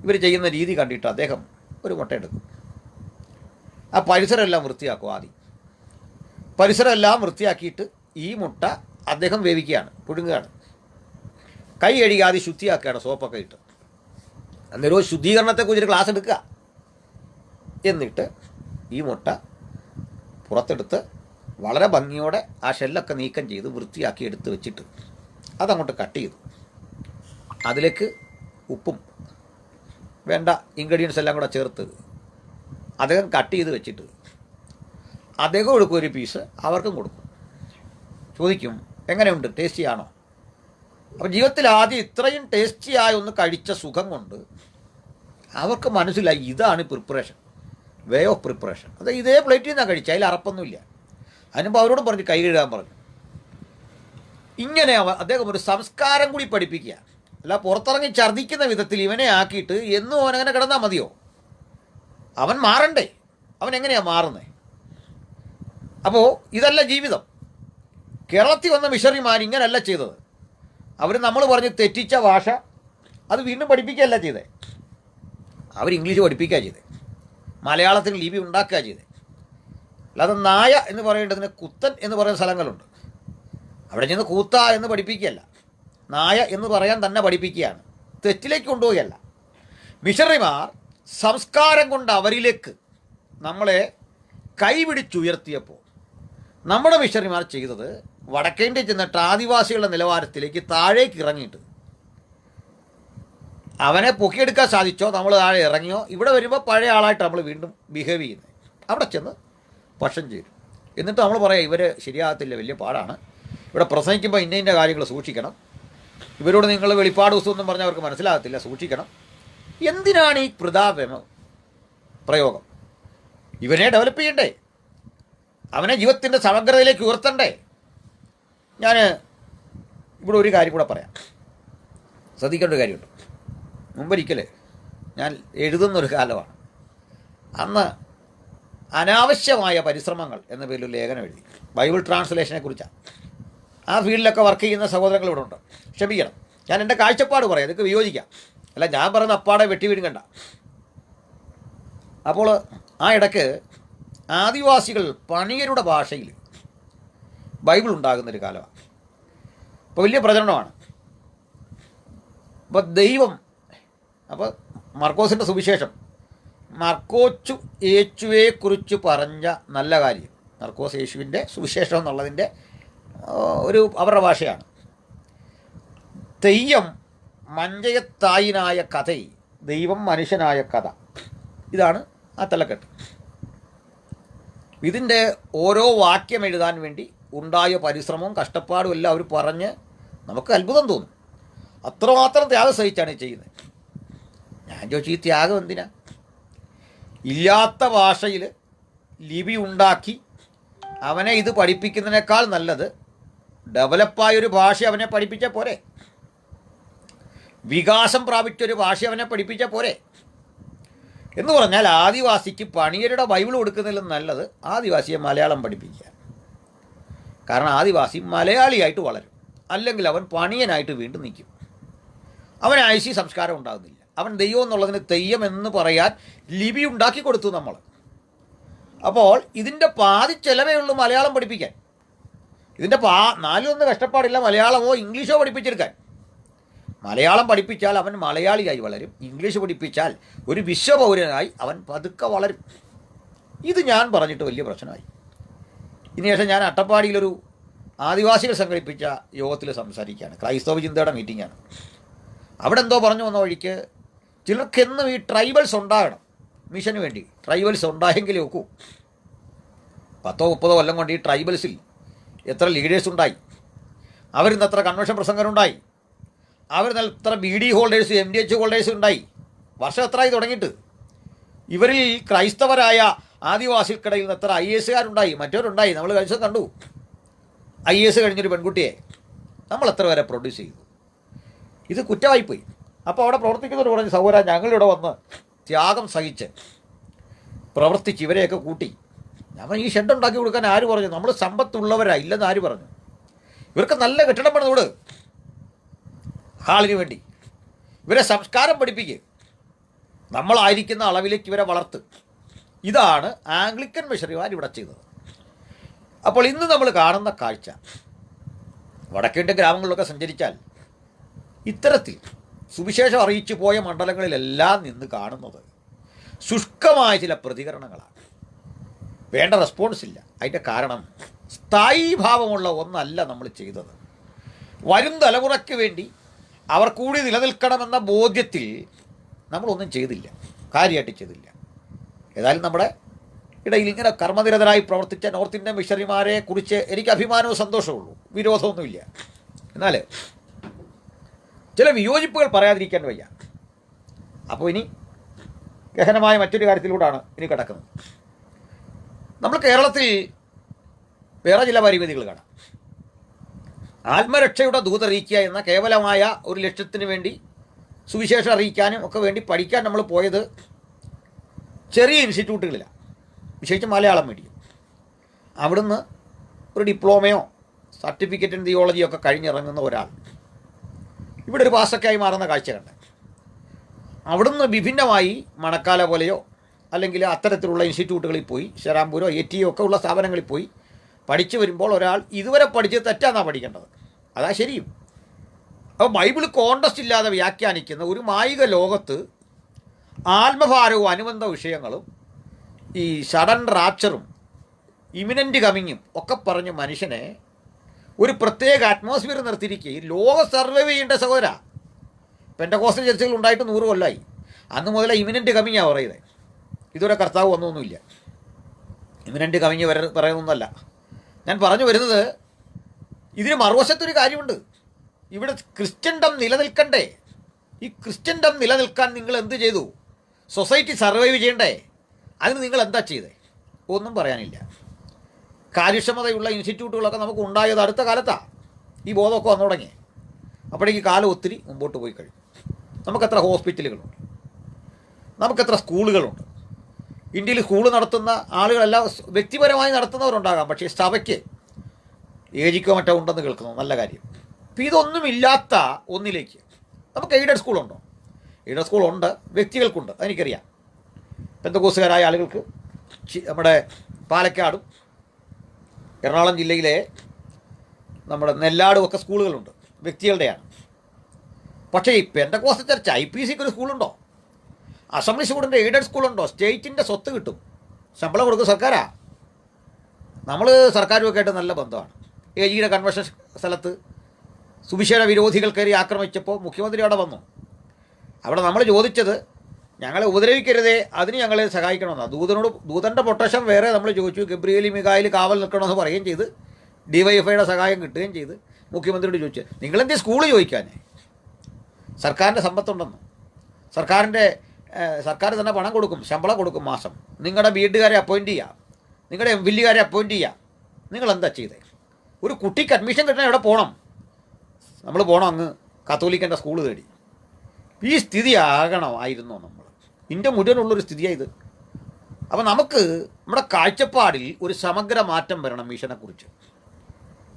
ഇവർ ചെയ്യുന്ന രീതി കണ്ടിട്ട് അദ്ദേഹം ഒരു മുട്ട എടുക്കും. ആ പരിസരമെല്ലാം വൃത്തിയാക്കും. ആദ്യം പരിസരമെല്ലാം വൃത്തിയാക്കിയിട്ട് ഈ മുട്ട അദ്ദേഹം വേവിക്കുകയാണ്, പുഴുങ്ങുകയാണ്. കൈ കഴുകി ആദ്യം ശുദ്ധിയാക്കുകയാണ്, സോപ്പൊക്കെ ഇട്ട്. അന്നേരം ശുദ്ധീകരണത്തെക്കുറിച്ചൊരു ക്ലാസ് എടുക്കുക. എന്നിട്ട് ഈ മുട്ട പുറത്തെടുത്ത് വളരെ ഭംഗിയോടെ ആ ഷെല്ലൊക്കെ നീക്കം ചെയ്ത് വൃത്തിയാക്കി എടുത്ത് വെച്ചിട്ട് അതങ്ങോട്ട് കട്ട് ചെയ്തു. അതിലേക്ക് ഉപ്പും വേണ്ട ഇൻഗ്രീഡിയൻസ് എല്ലാം കൂടെ ചേർത്ത് അദ്ദേഹം കട്ട് ചെയ്ത് വെച്ചിട്ട് അദ്ദേഹം കൊടുക്കും ഒരു പീസ്, അവർക്കും കൊടുക്കും. ചോദിക്കും, എങ്ങനെയുണ്ട്, ടേസ്റ്റിയാണോ? അപ്പം ജീവിതത്തിൽ ആദ്യം ഇത്രയും ടേസ്റ്റിയായ ഒന്ന് കഴിച്ച സുഖം കൊണ്ട് അവർക്ക് മനസ്സിലായി ഇതാണ് പ്രിപ്പറേഷൻ, വേ ഓഫ് പ്രിപ്പറേഷൻ. അത് ഇതേ പ്ലേറ്റിൽ നിന്നാണ് കഴിച്ചത്, അതിൽ അറപ്പൊന്നുമില്ല. അതിനുമ്പോൾ അവരോടും പറഞ്ഞ് കൈ കഴുകാൻ പറഞ്ഞു. ഇങ്ങനെ അദ്ദേഹം ഒരു സംസ്കാരം കൂടി പഠിപ്പിക്കുക. അല്ല പുറത്തിറങ്ങി ഛർദ്ദിക്കുന്ന വിധത്തിൽ ഇവനെ ആക്കിയിട്ട് എന്നും അവനങ്ങനെ കിടന്നാൽ മതിയോ? അവൻ മാറണ്ടേ? അവൻ എങ്ങനെയാണ് മാറുന്നത്? അപ്പോൾ ഇതല്ല ജീവിതം. കേരളത്തിൽ വന്ന മിഷണറിമാർ ഇങ്ങനെയല്ല ചെയ്തത്. അവർ നമ്മൾ പറഞ്ഞ് തെറ്റിച്ച ഭാഷ അത് വീണ്ടും പഠിപ്പിക്കുകയല്ല ചെയ്തേ, അവർ ഇംഗ്ലീഷ് പഠിപ്പിക്കുക ചെയ്തേ, മലയാളത്തിൽ ലിപി ഉണ്ടാക്കുക ചെയ്തേ. അല്ലാതെ നായ എന്ന് പറയേണ്ടതിന് കുത്തൻ എന്ന് പറയുന്ന സ്ഥലങ്ങളുണ്ട്, അവിടെ ചെന്ന് കൂത്ത എന്ന് പഠിപ്പിക്കുകയല്ല, നായ എന്ന് പറയാൻ തന്നെ പഠിപ്പിക്കുകയാണ്. തെറ്റിലേക്ക് കൊണ്ടുപോവുകയല്ല. മിഷണറിമാർ സംസ്കാരം കൊണ്ട് അവരിലേക്ക് നമ്മളെ കൈപിടിച്ചുയർത്തിയപ്പോൾ നമ്മുടെ മിഷണറിമാർ ചെയ്തത് വടക്കേന്ത്യ ചെന്നിട്ട് ആദിവാസികളുടെ നിലവാരത്തിലേക്ക് താഴേക്ക് ഇറങ്ങിയിട്ട് അവനെ പൊക്കിയെടുക്കാൻ സാധിച്ചോ, നമ്മൾ താഴെ ഇറങ്ങിയോ, ഇവിടെ വരുമ്പോൾ പഴയ ആളായിട്ട് നമ്മൾ വീണ്ടും ബിഹേവ് ചെയ്യുന്നത്. അവിടെ ചെന്ന് പക്ഷം ചേരും. എന്നിട്ട് നമ്മൾ പറയാം ഇവർ ശരിയാകത്തില്ല, വലിയ പാടാണ്, ഇവിടെ പ്രസംഗിക്കുമ്പോൾ ഇന്ന കാര്യങ്ങൾ സൂക്ഷിക്കണം, ഇവരോട് നിങ്ങൾ വെളിപ്പാട് ദിവസമൊന്നും പറഞ്ഞാൽ അവർക്ക് മനസ്സിലാകത്തില്ല, സൂക്ഷിക്കണം. എന്തിനാണ് ഈ പ്രയോഗം? ഇവനെ ഡെവലപ്പ് ചെയ്യണ്ടേ, അവനെ ജീവിതത്തിൻ്റെ സമഗ്രതയിലേക്ക് ഉയർത്തണ്ടേ. ഞാൻ ഇവിടെ ഒരു കാര്യം കൂടെ പറയാം, ശ്രദ്ധിക്കേണ്ട ഒരു കാര്യമുണ്ട്. മുമ്പൊരിക്കൽ ഞാൻ എഴുതുന്നൊരു കാലമാണ്. അന്ന് അനാവശ്യമായ പരിശ്രമങ്ങൾ എന്ന പേരിൽ ഒരു ലേഖനം എഴുതി, ബൈബിൾ ട്രാൻസ്ലേഷനെ കുറിച്ചാണ്. ആ ഫീൽഡിലൊക്കെ വർക്ക് ചെയ്യുന്ന സഹോദരങ്ങൾ ഇവിടെ ഉണ്ട്, ക്ഷമിക്കണം. ഞാൻ എൻ്റെ കാഴ്ചപ്പാട് പറയാം, അതൊക്കെ വിയോജിക്കാം, അല്ല ഞാൻ പറയുന്ന അപ്പാടെ വെട്ടി വീഴുകണ്ട. അപ്പോൾ ആ ഇടയ്ക്ക് ആദിവാസികൾ പണിയരുടെ ഭാഷയിൽ ബൈബിൾ ഉണ്ടാകുന്നൊരു കാലമാണ്. അപ്പോൾ വലിയ പ്രചരണമാണ്. അപ്പോൾ ദൈവം, അപ്പോൾ മർക്കോസിൻ്റെ സുവിശേഷം, മർക്കോച്ചു യേശുവെക്കുറിച്ച് പറഞ്ഞ നല്ല കാര്യം, മർക്കോസ് യേശുവിൻ്റെ സുവിശേഷം എന്നുള്ളതിൻ്റെ അവരുടെ ഭാഷയാണ്. തെയ്യം മഞ്ചയത്തായിനായ കഥ, ദൈവം മനുഷ്യനായ കഥ, ഇതാണ് ആ തലക്കെട്ട്. ഇതിൻ്റെ ഓരോ വാക്യം എഴുതാൻ വേണ്ടി ഉണ്ടായ പരിശ്രമവും കഷ്ടപ്പാടും എല്ലാം അവർ പറഞ്ഞ് നമുക്ക് അത്ഭുതം തോന്നും. അത്രമാത്രം ത്യാഗം സഹിച്ചാണ് ഈ ചെയ്യുന്നത്. ഞാൻ ചോദിച്ചു, ഈ ത്യാഗം എന്തിനാ? ഇല്ലാത്ത ഭാഷയിൽ ലിപി ഉണ്ടാക്കി അവനെ ഇത് പഠിപ്പിക്കുന്നതിനേക്കാൾ നല്ലത് ഡെവലപ്പായൊരു ഭാഷ അവനെ പഠിപ്പിച്ചാൽ പോരെ, വികാസം പ്രാപിച്ചൊരു ഭാഷ അവനെ പഠിപ്പിച്ചാൽ പോരെ. എന്ന് പറഞ്ഞാൽ ആദിവാസിക്ക് പണിയരുടെ ബൈബിൾ കൊടുക്കുന്നതിലും നല്ലത് ആദിവാസിയെ മലയാളം പഠിപ്പിക്കുക. കാരണം ആദിവാസി മലയാളിയായിട്ട് വളരും, അല്ലെങ്കിൽ അവൻ പണിയനായിട്ട് വീണ്ടും നിൽക്കും. അവന് ഐശി സംസ്കാരം ഉണ്ടാകുന്നില്ല. അവൻ ദൈവം എന്നുള്ളതിന് തെയ്യം എന്ന് പറയാൻ ലിപി ഉണ്ടാക്കി കൊടുത്തു നമ്മൾ. അപ്പോൾ ഇതിൻ്റെ പാതി ചിലവേ ഉള്ളൂ മലയാളം പഠിപ്പിക്കാൻ. ഇതിൻ്റെ നാലൊന്ന് കഷ്ടപ്പാടില്ല മലയാളമോ ഇംഗ്ലീഷോ പഠിപ്പിച്ചെടുക്കാൻ. മലയാളം പഠിപ്പിച്ചാൽ അവൻ മലയാളിയായി വളരും, ഇംഗ്ലീഷ് പഠിപ്പിച്ചാൽ ഒരു വിശ്വപൗരനായി അവൻ പതുക്കെ വളരും. ഇത് ഞാൻ പറഞ്ഞിട്ട് വലിയ പ്രശ്നമായി. ഇതിനുശേഷം ഞാൻ അട്ടപ്പാടിയിലൊരു ആദിവാസികൾ സംഘടിപ്പിച്ച യോഗത്തിൽ സംസാരിക്കുകയാണ്, ക്രൈസ്തവ ചിന്തയുടെ മീറ്റിംഗാണ്. അവിടെ എന്തോ പറഞ്ഞു വന്ന വഴിക്ക് ചിലർക്കെന്നും ഈ ട്രൈബൽസ് ഉണ്ടാകണം, മിഷന് വേണ്ടി ട്രൈബൽസ് ഉണ്ടായെങ്കിലേ ഒക്കൂ. 10-30 കൊല്ലം കൊണ്ട് ഈ ട്രൈബൽസിൽ എത്ര ലീഡേഴ്സ് ഉണ്ടായി, അവരിന്ന് എത്ര കൺവെൻഷൻ പ്രസംഗരുണ്ടായി, അവരിന്ന് എത്ര BD ഹോൾഡേഴ്സ് MDH ഹോൾഡേഴ്സ് ഉണ്ടായി. വർഷം എത്രയായി തുടങ്ങിയിട്ട്. ഇവരിൽ ക്രൈസ്തവരായ ആദിവാസികൾക്കിടയിൽ നിന്ന് എത്ര IASകാരുണ്ടായി, മറ്റവരുണ്ടായി. നമ്മൾ കഴിച്ചത് കണ്ടു, IAS കഴിഞ്ഞൊരു പെൺകുട്ടിയെ നമ്മൾ എത്ര പേരെ പ്രൊഡ്യൂസ് ചെയ്തു. ഇത് കുറ്റമായിപ്പോയി. അപ്പോൾ അവിടെ പ്രവർത്തിക്കുന്നവർ പറഞ്ഞ്, സഹോദര ഞങ്ങളിവിടെ വന്ന് ത്യാഗം സഹിച്ച് പ്രവർത്തിച്ച് ഇവരെയൊക്കെ കൂട്ടി. ഞാൻ ഈ ഷെഡ് ഉണ്ടാക്കി കൊടുക്കാൻ ആര് പറഞ്ഞു? നമ്മൾ സമ്പത്തുള്ളവരാ, ഇല്ലെന്ന് ആര് പറഞ്ഞു? ഇവർക്ക് നല്ല കെട്ടിടം പണിതോട്, ഹാളിന് വേണ്ടി ഇവരെ സംസ്കാരം പഠിപ്പിക്കുക, നമ്മളായിരിക്കുന്ന അളവിലേക്ക് ഇവരെ വളർത്ത്. ഇതാണ് ആംഗ്ലിക്കൻ മിഷണറിമാർ ഇവിടെ ചെയ്തത്. അപ്പോൾ ഇന്ന് നമ്മൾ കാണുന്ന കാഴ്ച, വടക്കേന്ത്യൻ ഗ്രാമങ്ങളിലൊക്കെ സഞ്ചരിച്ചാൽ ഇത്തരത്തിൽ സുവിശേഷം അറിയിച്ചു പോയ മണ്ഡലങ്ങളിലെല്ലാം നിന്ന് കാണുന്നത് ശുഷ്കമായ ചില പ്രതികരണങ്ങളാണ്. വേണ്ട റെസ്പോൺസ് ഇല്ല. അതിൻ്റെ കാരണം സ്ഥായീ ഭാവമുള്ള ഒന്നല്ല നമ്മൾ ചെയ്തത്. വരും തലമുറയ്ക്ക് വേണ്ടി അവർ കൂടി നിലനിൽക്കണമെന്ന ബോധ്യത്തിൽ നമ്മളൊന്നും ചെയ്തില്ല, കാര്യമായിട്ട് ചെയ്തില്ല. ഏതായാലും നമ്മുടെ ഇടയിൽ ഇങ്ങനെ കർമ്മനിരതരായി പ്രവർത്തിച്ച നോർത്ത് ഇന്ത്യൻ മിഷണറിമാരെ കുറിച്ച് എനിക്ക് അഭിമാനവും സന്തോഷമുള്ളൂ, വിരോധമൊന്നുമില്ല. എന്നാൽ ചില വിയോജിപ്പുകൾ പറയാതിരിക്കാൻ വയ്യ. അപ്പോൾ ഇനി ഗഹനമായ മറ്റൊരു കാര്യത്തിലൂടെയാണ് ഇനി കിടക്കുന്നത്. നമ്മൾ കേരളത്തിൽ വേറെ ചില പരിമിതികൾ കാണാം. ആത്മരക്ഷയുടെ ദൂതറിയിക്കുക എന്ന കേവലമായ ഒരു ലക്ഷ്യത്തിന് വേണ്ടി സുവിശേഷം അറിയിക്കാനും ഒക്കെ വേണ്ടി പഠിക്കാൻ നമ്മൾ പോയത് ചെറിയ ഇൻസ്റ്റിറ്റ്യൂട്ടുകളിലാണ്, വിശേഷിച്ച് മലയാളം മീഡിയം. അവിടുന്ന് ഒരു ഡിപ്ലോമയോ സർട്ടിഫിക്കറ്റ് ഇൻ തിയോളജിയോ ഒക്കെ കഴിഞ്ഞിറങ്ങുന്ന ഒരാൾ ഇവിടെ ഒരു പാസൊക്കെയായി മാറുന്ന കാഴ്ച കണ്ട്, അവിടുന്ന് വിഭിന്നമായി മണക്കാല പോലെയോ അല്ലെങ്കിൽ അത്തരത്തിലുള്ള ഇൻസ്റ്റിറ്റ്യൂട്ടുകളിൽ പോയി, ശരാംപൂരോ ATO ഒക്കെ ഉള്ള സ്ഥാപനങ്ങളിൽ പോയി പഠിച്ചു വരുമ്പോൾ ഒരാൾ ഇതുവരെ പഠിച്ചത് തെറ്റാന്നാണ് പഠിക്കേണ്ടത്. അതാ ശരിയും. അപ്പോൾ ബൈബിൾ കോണ്ടസ്റ്റ് ഇല്ലാതെ വ്യാഖ്യാനിക്കുന്ന ഒരു മായിക ലോകത്ത് ആത്മഭാരവും അനുബന്ധ വിഷയങ്ങളും ഈ സഡൻ റാപ്ചറും ഇമിനൻ്റ് കമ്മിങ്ങും ഒക്കെ പറഞ്ഞ് മനുഷ്യനെ ഒരു പ്രത്യേക അറ്റ്മോസ്ഫിയർ നിർത്തിയിരിക്കുക. ഈ ലോകം സർവൈവ് ചെയ്യേണ്ട സഹോദര, പെൻ്റക്കോസ്റ്റൽ ചർച്ചുകൾ ഉണ്ടായിട്ട് 100 കൊല്ലമായി. അന്ന് മുതലേ ഇമിനൻ്റ് കമ്മിങ്ങാണ് പറയുന്നത്. ഇതുവരെ കർത്താവ് വന്നൊന്നുമില്ല. ഇമിനൻ്റ് കമ്മിങ് പറയുന്നൊന്നല്ല. ഞാൻ പറഞ്ഞു വരുന്നത്, ഇതിന് മറുവശത്തൊരു കാര്യമുണ്ട്. ഇവിടെ ക്രിസ്ത്യൻഡം നിലനിൽക്കണ്ടേ? ഈ ക്രിസ്ത്യൻഡം നിലനിൽക്കാൻ നിങ്ങൾ എന്ത് ചെയ്തു? സൊസൈറ്റി സർവൈവ് ചെയ്യണ്ടേ? അതിന് നിങ്ങൾ എന്താ ചെയ്തേ? ഒന്നും പറയാനില്ല. കാര്യക്ഷമതയുള്ള ഇൻസ്റ്റിറ്റ്യൂട്ടുകളൊക്കെ നമുക്ക് ഉണ്ടായത് അടുത്ത കാലത്താണ്. ഈ ബോധമൊക്കെ വന്നു തുടങ്ങി. അപ്പോഴേക്ക് കാലം ഒത്തിരി മുമ്പോട്ട് പോയി കഴിഞ്ഞു. നമുക്കെത്ര ഹോസ്പിറ്റലുകളുണ്ട്, നമുക്കെത്ര സ്കൂളുകളുണ്ട്. ഇന്ത്യയിൽ സ്കൂൾ നടത്തുന്ന ആളുകളെല്ലാം വ്യക്തിപരമായി നടത്തുന്നവരുണ്ടാകാം, പക്ഷേ സഭയ്ക്ക് ഏജിക്കോ മറ്റോ ഉണ്ടെന്ന് കേൾക്കുന്നു. നല്ല കാര്യം. അപ്പോൾ ഇതൊന്നുമില്ലാത്ത ഒന്നിലേക്ക് നമുക്ക് എയ്ഡഡ് സ്കൂളുണ്ടോ? എയ്ഡഡ് സ്കൂളുണ്ട്, വ്യക്തികൾക്കുണ്ട്, അതെനിക്കറിയാം. പെന്തക്കോസ്തുകാരായ ആളുകൾക്ക് നമ്മുടെ പാലക്കാടും എറണാകുളം ജില്ലയിലെ നമ്മുടെ നെല്ലാടും ഒക്കെ സ്കൂളുകളുണ്ട്, വ്യക്തികളുടെയാണ്. പക്ഷേ ഈ പെന്തക്കോസ്ത് ചർച്ച് IPCക്ക് ഒരു സ്കൂളുണ്ടോ? അസംബ്ലി സ്കൂളിൻ്റെ എയ്ഡഡ് സ്കൂളുണ്ടോ? സ്റ്റേറ്റിൻ്റെ സ്വത്ത് കിട്ടും, ശമ്പളം കൊടുക്കും സർക്കാരാ. നമ്മൾ സർക്കാരുമൊക്കെ ആയിട്ട് നല്ല ബന്ധമാണ്. AGയുടെ കൺവെൻഷൻ സ്ഥലത്ത് സുവിശേഷ വിരോധികൾ കയറി ആക്രമിച്ചപ്പോൾ മുഖ്യമന്ത്രി അവിടെ വന്നു. അവിടെ നമ്മൾ ചോദിച്ചത്, ഞങ്ങളെ ഉപദ്രവിക്കരുതേ, അതിന് ഞങ്ങളെ സഹായിക്കണമെന്നാണ്. ദൂതൻ്റെ പ്രൊട്ടക്ഷൻ വേറെ നമ്മൾ ചോദിച്ചു. ഗബ്രിയേൽ മികായിൽ കാവൽ നിൽക്കണമെന്ന് പറയുകയും ചെയ്ത്, DYFIയുടെ സഹായം കിട്ടുകയും ചെയ്ത്. മുഖ്യമന്ത്രിയോട് ചോദിച്ചു, നിങ്ങളെന്തേ സ്കൂള് ചോദിക്കാൻ? സർക്കാരിൻ്റെ സമ്പത്തുണ്ടെന്ന്. സർക്കാർ തന്നെ പണം കൊടുക്കും, ശമ്പളം കൊടുക്കും മാസം. നിങ്ങളുടെ വീട്ടുകാരെ അപ്പോയിൻറ്റ് ചെയ്യാം, നിങ്ങളുടെ MLAക്കാരെ അപ്പോയിൻറ്റ് ചെയ്യാം. നിങ്ങളെന്താ ചെയ്തേ? ഒരു കുട്ടിക്ക് അഡ്മിഷൻ കിട്ടണം, എവിടെ പോകണം? നമ്മൾ പോകണം അങ്ങ് കത്തോലിക്കൻ്റെ സ്കൂൾ തേടി. ഈ സ്ഥിതി ആകണമായിരുന്നോ നമ്മൾ? ഇന്ത്യ മുഴുവനുള്ളൊരു സ്ഥിതിയായത്. അപ്പോൾ നമുക്ക് നമ്മുടെ കാഴ്ചപ്പാടിൽ ഒരു സമഗ്ര മാറ്റം വരണം മിഷനെക്കുറിച്ച്.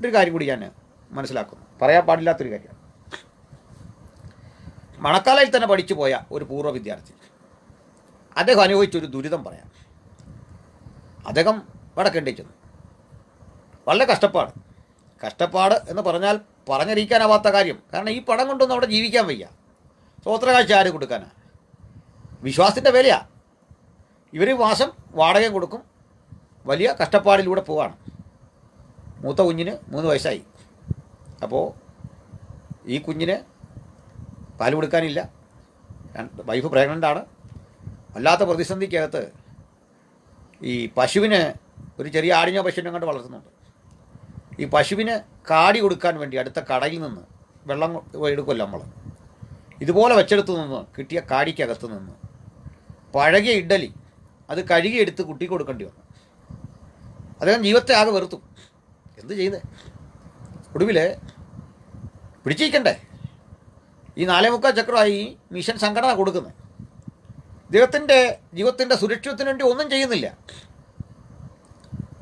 ഒരു കാര്യം കൂടി ഞാൻ മനസ്സിലാക്കുന്നു, പറയാൻ പാടില്ലാത്തൊരു കാര്യമാണ്. മണക്കാലയിൽ തന്നെ പഠിച്ചു പോയ ഒരു പൂർവ്വ വിദ്യാർത്ഥി, അദ്ദേഹം അനുഭവിച്ചൊരു ദുരിതം പറയാം. അദ്ദേഹം വടക്കേണ്ടി ചെന്നു. വളരെ കഷ്ടപ്പാട് എന്ന് പറഞ്ഞാൽ പറഞ്ഞറിയിക്കാനാവാത്ത കാര്യം. കാരണം ഈ പണം കൊണ്ടൊന്നും അവിടെ ജീവിക്കാൻ വയ്യ. സ്വോത്രകാഴ്ച ആര് കൊടുക്കാനാണ്? വിശ്വാസത്തിൻ്റെ വിലയാണ്. ഇവർ മാസം വാടകയും കൊടുക്കും, വലിയ കഷ്ടപ്പാടിലൂടെ പോവാണ്. മൂത്ത കുഞ്ഞിന് 3 വയസ്സായി. അപ്പോൾ ഈ കുഞ്ഞിന് പാൽ കൊടുക്കാനില്ല, വൈഫ് പ്രഗ്നൻ്റാണ്. വല്ലാത്ത പ്രതിസന്ധിക്കകത്ത് ഈ പശുവിന്, ഒരു ചെറിയ ആടിഞ്ഞോ പശുവിനെ കണ്ട് വളർത്തുന്നുണ്ട്. ഈ പശുവിന് കാടി കൊടുക്കാൻ വേണ്ടി അടുത്ത കടയിൽ നിന്ന് വെള്ളം എടുക്കുമല്ലോ നമ്മൾ, ഇതുപോലെ വെച്ചെടുത്ത് നിന്ന് കിട്ടിയ കാടിക്കകത്ത് നിന്ന് പഴകിയ ഇഡ്ഡലി അത് കഴുകിയെടുത്ത് കുട്ടിക്ക് കൊടുക്കേണ്ടി വന്നു. അദ്ദേഹം ജീവിതത്തെ ആകെ വെറുത്തു. എന്ത് ചെയ്തേ? ഒടുവിൽ പിടിച്ചിരിക്കണ്ടേ? ഈ 4.25 ചക്രമായി മിഷൻ സംഘടന കൊടുക്കുന്നത്. ഇദ്ദേഹത്തിൻ്റെ ജീവിതത്തിൻ്റെ സുരക്ഷിതത്തിന് വേണ്ടി ഒന്നും ചെയ്യുന്നില്ല.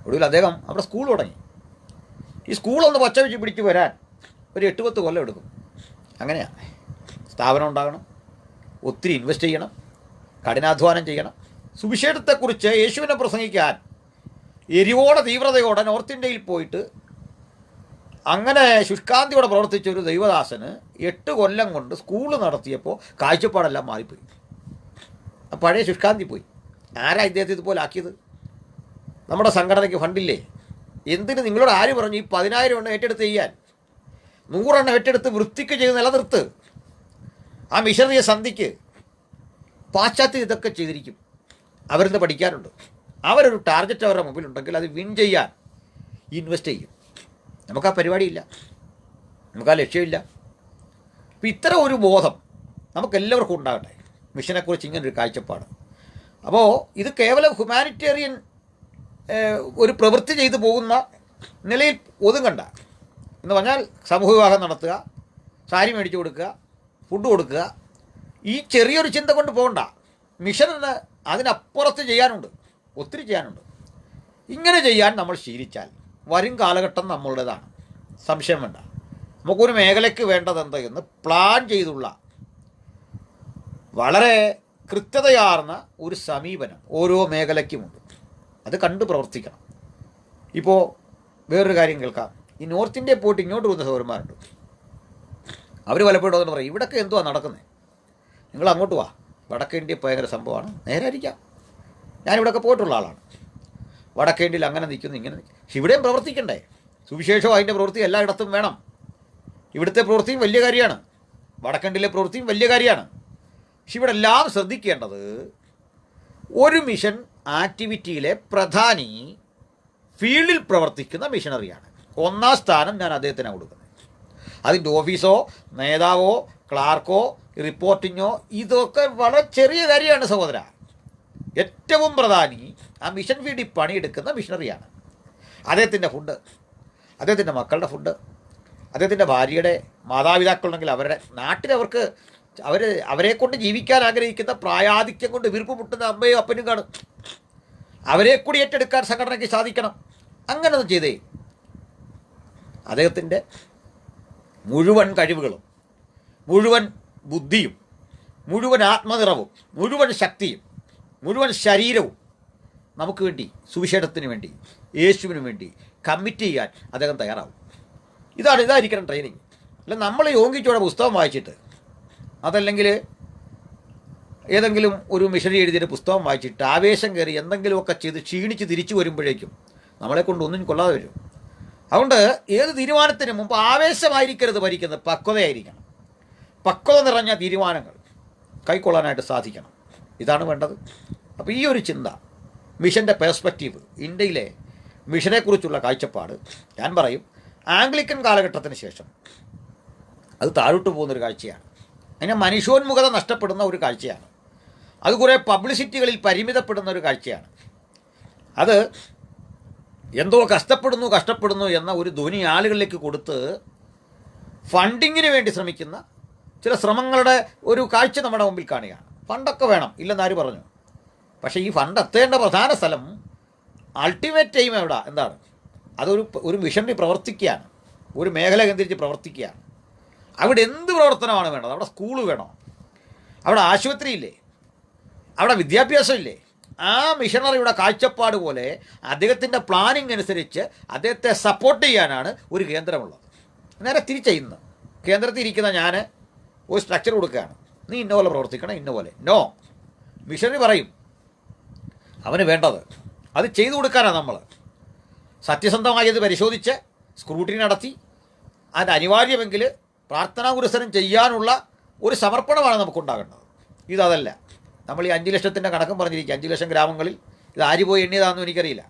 ഒടുവിൽ അദ്ദേഹം അവിടെ സ്കൂൾ തുടങ്ങി. ഈ സ്കൂളൊന്ന് പച്ച വെച്ച് പിടിച്ച് വരാൻ ഒരു 8-10 കൊല്ലം എടുക്കും. അങ്ങനെയാണ്. സ്ഥാപനം ഉണ്ടാകണം, ഒത്തിരി ഇൻവെസ്റ്റ് ചെയ്യണം, കഠിനാധ്വാനം ചെയ്യണം. സുവിശേഷത്തെക്കുറിച്ച് യേശുവിനെ പ്രസംഗിക്കാൻ എരിവോടെ തീവ്രതയോടെ നോർത്ത് ഇന്ത്യയിൽ പോയിട്ട് അങ്ങനെ ശുഷ്കാന്തിയോടെ പ്രവർത്തിച്ച ഒരു ദൈവദാസന് 8 കൊല്ലം കൊണ്ട് സ്കൂൾ നടത്തിയപ്പോൾ കാഴ്ചപ്പാടെല്ലാം മാറിപ്പോയി. പഴയ ശുഷ്കാന്തി പോയി. ആരാ ഇദ്ദേഹത്തെ ഇതുപോലെ ആക്കിയത്? നമ്മുടെ സംഘടനയ്ക്ക് ഫണ്ടില്ലേ? എന്തിന്? നിങ്ങളോട് ആര് പറഞ്ഞു ഈ 10,000 എണ്ണം ഏറ്റെടുത്ത് ചെയ്യാൻ? 100 എണ്ണം ഏറ്റെടുത്ത് വൃത്തിക്ക് ചെയ്ത് നിലനിർത്ത്. ആ മിഷണറിയ സന്ധിക്ക് പാശ്ചാത്യം ഇതൊക്കെ ചെയ്തിരിക്കും. അവരിന്ന് പഠിക്കാനുണ്ട്. അവരൊരു ടാർഗറ്റ് അവരുടെ മുമ്പിലുണ്ടെങ്കിൽ അത് വിൻ ചെയ്യാൻ ഇൻവെസ്റ്റ് ചെയ്യും. നമുക്ക് ആ പരിപാടിയില്ല, നമുക്ക് ആ ലക്ഷ്യമില്ല. അപ്പോൾ ഇത്തരം ഒരു ബോധം നമുക്കെല്ലാവർക്കും ഉണ്ടാകട്ടെ, മിഷനെക്കുറിച്ച് ഇങ്ങനൊരു കാഴ്ചപ്പാട്. അപ്പോൾ ഇത് കേവലം ഹ്യൂമാനിറ്റേറിയൻ ഒരു പ്രവൃത്തി ചെയ്തു പോകുന്ന നിലയിൽ ഒതുങ്ങണ്ട. എന്ന് പറഞ്ഞാൽ സമൂഹ വിവാഹം നടത്തുക, സാരി മേടിച്ചു കൊടുക്കുക, ഫുഡ് കൊടുക്കുക, ഈ ചെറിയൊരു ചിന്ത കൊണ്ട് പോകണ്ട. മിഷന് അതിനപ്പുറത്ത് ചെയ്യാനുണ്ട്, ഒത്തിരി ചെയ്യാനുണ്ട്. ഇങ്ങനെ ചെയ്യാൻ നമ്മൾ ശീലിച്ചാൽ വരും കാലഘട്ടം നമ്മളുടേതാണ്, സംശയം വേണ്ട. നമുക്കൊരു മേഖലയ്ക്ക് വേണ്ടതെന്ത് എന്ന് പ്ലാൻ ചെയ്തുള്ള വളരെ കൃത്യതയാർന്ന ഒരു സമീപനം ഓരോ മേഖലയ്ക്കുമുണ്ട്. അത് കണ്ട് പ്രവർത്തിക്കണം. ഇപ്പോൾ വേറൊരു കാര്യം കേൾക്കാം. ഈ നോർത്ത് ഇന്ത്യയിൽ പോയിട്ട് ഇങ്ങോട്ട് പോകുന്ന സൗരന്മാരുണ്ട്. അവർ പലപ്പോഴും അതെന്ന് പറയും, ഇവിടൊക്കെ എന്തുവാ നടക്കുന്നത്, നിങ്ങൾ അങ്ങോട്ട് വാ, വടക്കേ ഇന്ത്യ ഭയങ്കര സംഭവമാണ്. നേരെ ആയിരിക്കാം, ഞാനിവിടെയൊക്കെ പോയിട്ടുള്ള ആളാണ്. വടക്കേ ഇന്ത്യയിൽ അങ്ങനെ നിൽക്കുന്നു, ഇങ്ങനെ നിൽക്കും. പക്ഷെ ഇവിടെയും പ്രവർത്തിക്കണ്ടേ? സുവിശേഷവും അതിൻ്റെ പ്രവൃത്തി എല്ലായിടത്തും വേണം. ഇവിടുത്തെ പ്രവൃത്തിയും വലിയ കാര്യമാണ്. വടക്കണ്ടിലെ പ്രവൃത്തിയും വലിയ കാര്യമാണ്. പക്ഷെ ഇവിടെ എല്ലാം ശ്രദ്ധിക്കേണ്ടത് ഒരു മിഷൻ ആക്ടിവിറ്റിയിലെ പ്രധാനി ഫീൽഡിൽ പ്രവർത്തിക്കുന്ന മിഷനറിയാണ്. ഒന്നാം സ്ഥാനം ഞാൻ അദ്ദേഹത്തിനാണ് കൊടുക്കുന്നത്. അതിൻ്റെ ഓഫീസോ നേതാവോ ക്ലാർക്കോ റിപ്പോർട്ടിങ്ങോ ഇതൊക്കെ വളരെ ചെറിയ കാര്യമാണ് സഹോദര. ഏറ്റവും പ്രധാനി ആ മിഷൻ ഫീൽഡിൽ പണിയെടുക്കുന്ന മിഷനറിയാണ്. അദ്ദേഹത്തിൻ്റെ ഫുഡ്, അദ്ദേഹത്തിൻ്റെ മക്കളുടെ ഫുഡ്, അദ്ദേഹത്തിൻ്റെ ഭാര്യയുടെ മാതാപിതാക്കളുണ്ടെങ്കിൽ അവരുടെ നാട്ടിലവർക്ക് അവരെ കൊണ്ട് ജീവിക്കാൻ ആഗ്രഹിക്കുന്ന പ്രായാധിക്യം കൊണ്ട് വീർപ്പ് മുട്ടുന്ന അമ്മയും അപ്പനും കാണും. അവരെ കൂടി ഏറ്റെടുക്കാൻ സംഘടനയ്ക്ക് സാധിക്കണം. അങ്ങനൊന്നും ചെയ്തേ അദ്ദേഹത്തിൻ്റെ മുഴുവൻ കഴിവുകളും മുഴുവൻ ബുദ്ധിയും മുഴുവൻ ആത്മനിറവും മുഴുവൻ ശക്തിയും മുഴുവൻ ശരീരവും നമുക്ക് വേണ്ടി, സുവിശേഷത്തിന് വേണ്ടി, യേശുവിന് വേണ്ടി കമ്മിറ്റ് ചെയ്യാൻ അദ്ദേഹം തയ്യാറാവും. ഇതായിരിക്കണം ട്രെയിനിങ്. അല്ല നമ്മൾ യോഗിച്ചോടെ പുസ്തകം വായിച്ചിട്ട്, അതല്ലെങ്കിൽ ഏതെങ്കിലും ഒരു മിഷനറി എഴുതിയൊരു പുസ്തകം വായിച്ചിട്ട് ആവേശം കയറി എന്തെങ്കിലുമൊക്കെ ചെയ്ത് ക്ഷീണിച്ച് തിരിച്ചു വരുമ്പോഴേക്കും നമ്മളെ കൊണ്ട് ഒന്നും കൊള്ളാതെ വരും. അതുകൊണ്ട് ഏത് തീരുമാനത്തിന് മുമ്പ് ആവേശമായിരിക്കരുത് ഭരിക്കുന്നത്, പക്വതയായിരിക്കണം. പക്വത നിറഞ്ഞ തീരുമാനങ്ങൾ കൈക്കൊള്ളാനായിട്ട് സാധിക്കണം. ഇതാണ് വേണ്ടത്. അപ്പോൾ ഈ ഒരു ചിന്ത, മിഷൻ്റെ പേഴ്സ്പെക്റ്റീവ്, ഇന്ത്യയിലെ മിഷനെക്കുറിച്ചുള്ള കാഴ്ചപ്പാട്, ഞാൻ പറയും ആംഗ്ലിക്കൻ കാലഘട്ടത്തിന് ശേഷം അത് താഴോട്ട് പോകുന്നൊരു കാഴ്ചയാണ്. അതിന് മനുഷ്യോന്മുഖത നഷ്ടപ്പെടുന്ന ഒരു കാഴ്ചയാണ്. അത് കുറേ പബ്ലിസിറ്റികളിൽ പരിമിതപ്പെടുന്ന ഒരു കാഴ്ചയാണ്. അത് എന്തോ കഷ്ടപ്പെടുന്നു എന്ന ഒരു ധ്വനി ആളുകളിലേക്ക് കൊടുത്ത് ഫണ്ടിങ്ങിന് വേണ്ടി ശ്രമിക്കുന്ന ചില ശ്രമങ്ങളുടെ ഒരു കാഴ്ച നമ്മുടെ മുമ്പിൽ കാണുകയാണ്. ഫണ്ടൊക്കെ വേണം, ഇല്ലെന്നാര് പറഞ്ഞു. പക്ഷേ ഈ ഫണ്ട് എത്തേണ്ട പ്രധാന സ്ഥലം, അൾട്ടിമേറ്റ് എയിം എവിടെ, എന്താണ്? ഒരു മിഷനിൽ പ്രവർത്തിക്കുകയാണ്, ഒരു മേഖല കേന്ദ്രീകരിച്ച് പ്രവർത്തിക്കുകയാണ്. അവിടെ എന്ത് പ്രവർത്തനമാണ് വേണ്ടത്? അവിടെ സ്കൂൾ വേണോ? അവിടെ ആശുപത്രി ഇല്ലേ? അവിടെ വിദ്യാഭ്യാസം ഇല്ലേ? ആ മിഷണറിയുടെ കാഴ്ചപ്പാട് പോലെ അദ്ദേഹത്തിൻ്റെ പ്ലാനിങ് അനുസരിച്ച് അദ്ദേഹത്തെ സപ്പോർട്ട് ചെയ്യാനാണ് ഒരു കേന്ദ്രമുള്ളത്. നേരെ തിരിച്ചെയ്യുന്നു. കേന്ദ്രത്തിൽ ഇരിക്കുന്ന ഞാൻ ഒരു സ്ട്രക്ചർ കൊടുക്കുകയാണ്, നീ ഇന്ന പോലെ പ്രവർത്തിക്കണം, ഇന്ന പോലെ. നോ, മിഷണറി പറയും അവന് വേണ്ടത് അത് ചെയ്തു കൊടുക്കാനാണ്. നമ്മൾ സത്യസന്ധമായി അത് പരിശോധിച്ച് സ്ക്രൂട്ടിനി നടത്തി അത് അനിവാര്യമെങ്കിൽ പ്രാർത്ഥനാ പുരസ്സരം ചെയ്യാനുള്ള ഒരു സമർപ്പണമാണ് നമുക്കുണ്ടാകേണ്ടത്. ഇതല്ല. നമ്മൾ ഈ 5 ലക്ഷത്തിൻ്റെ കണക്കും പറഞ്ഞിരിക്കുക. 5 ലക്ഷം ഗ്രാമങ്ങളിൽ ഇത് ആര് പോയി എണ്ണിയതാണെന്നും എനിക്കറിയില്ല.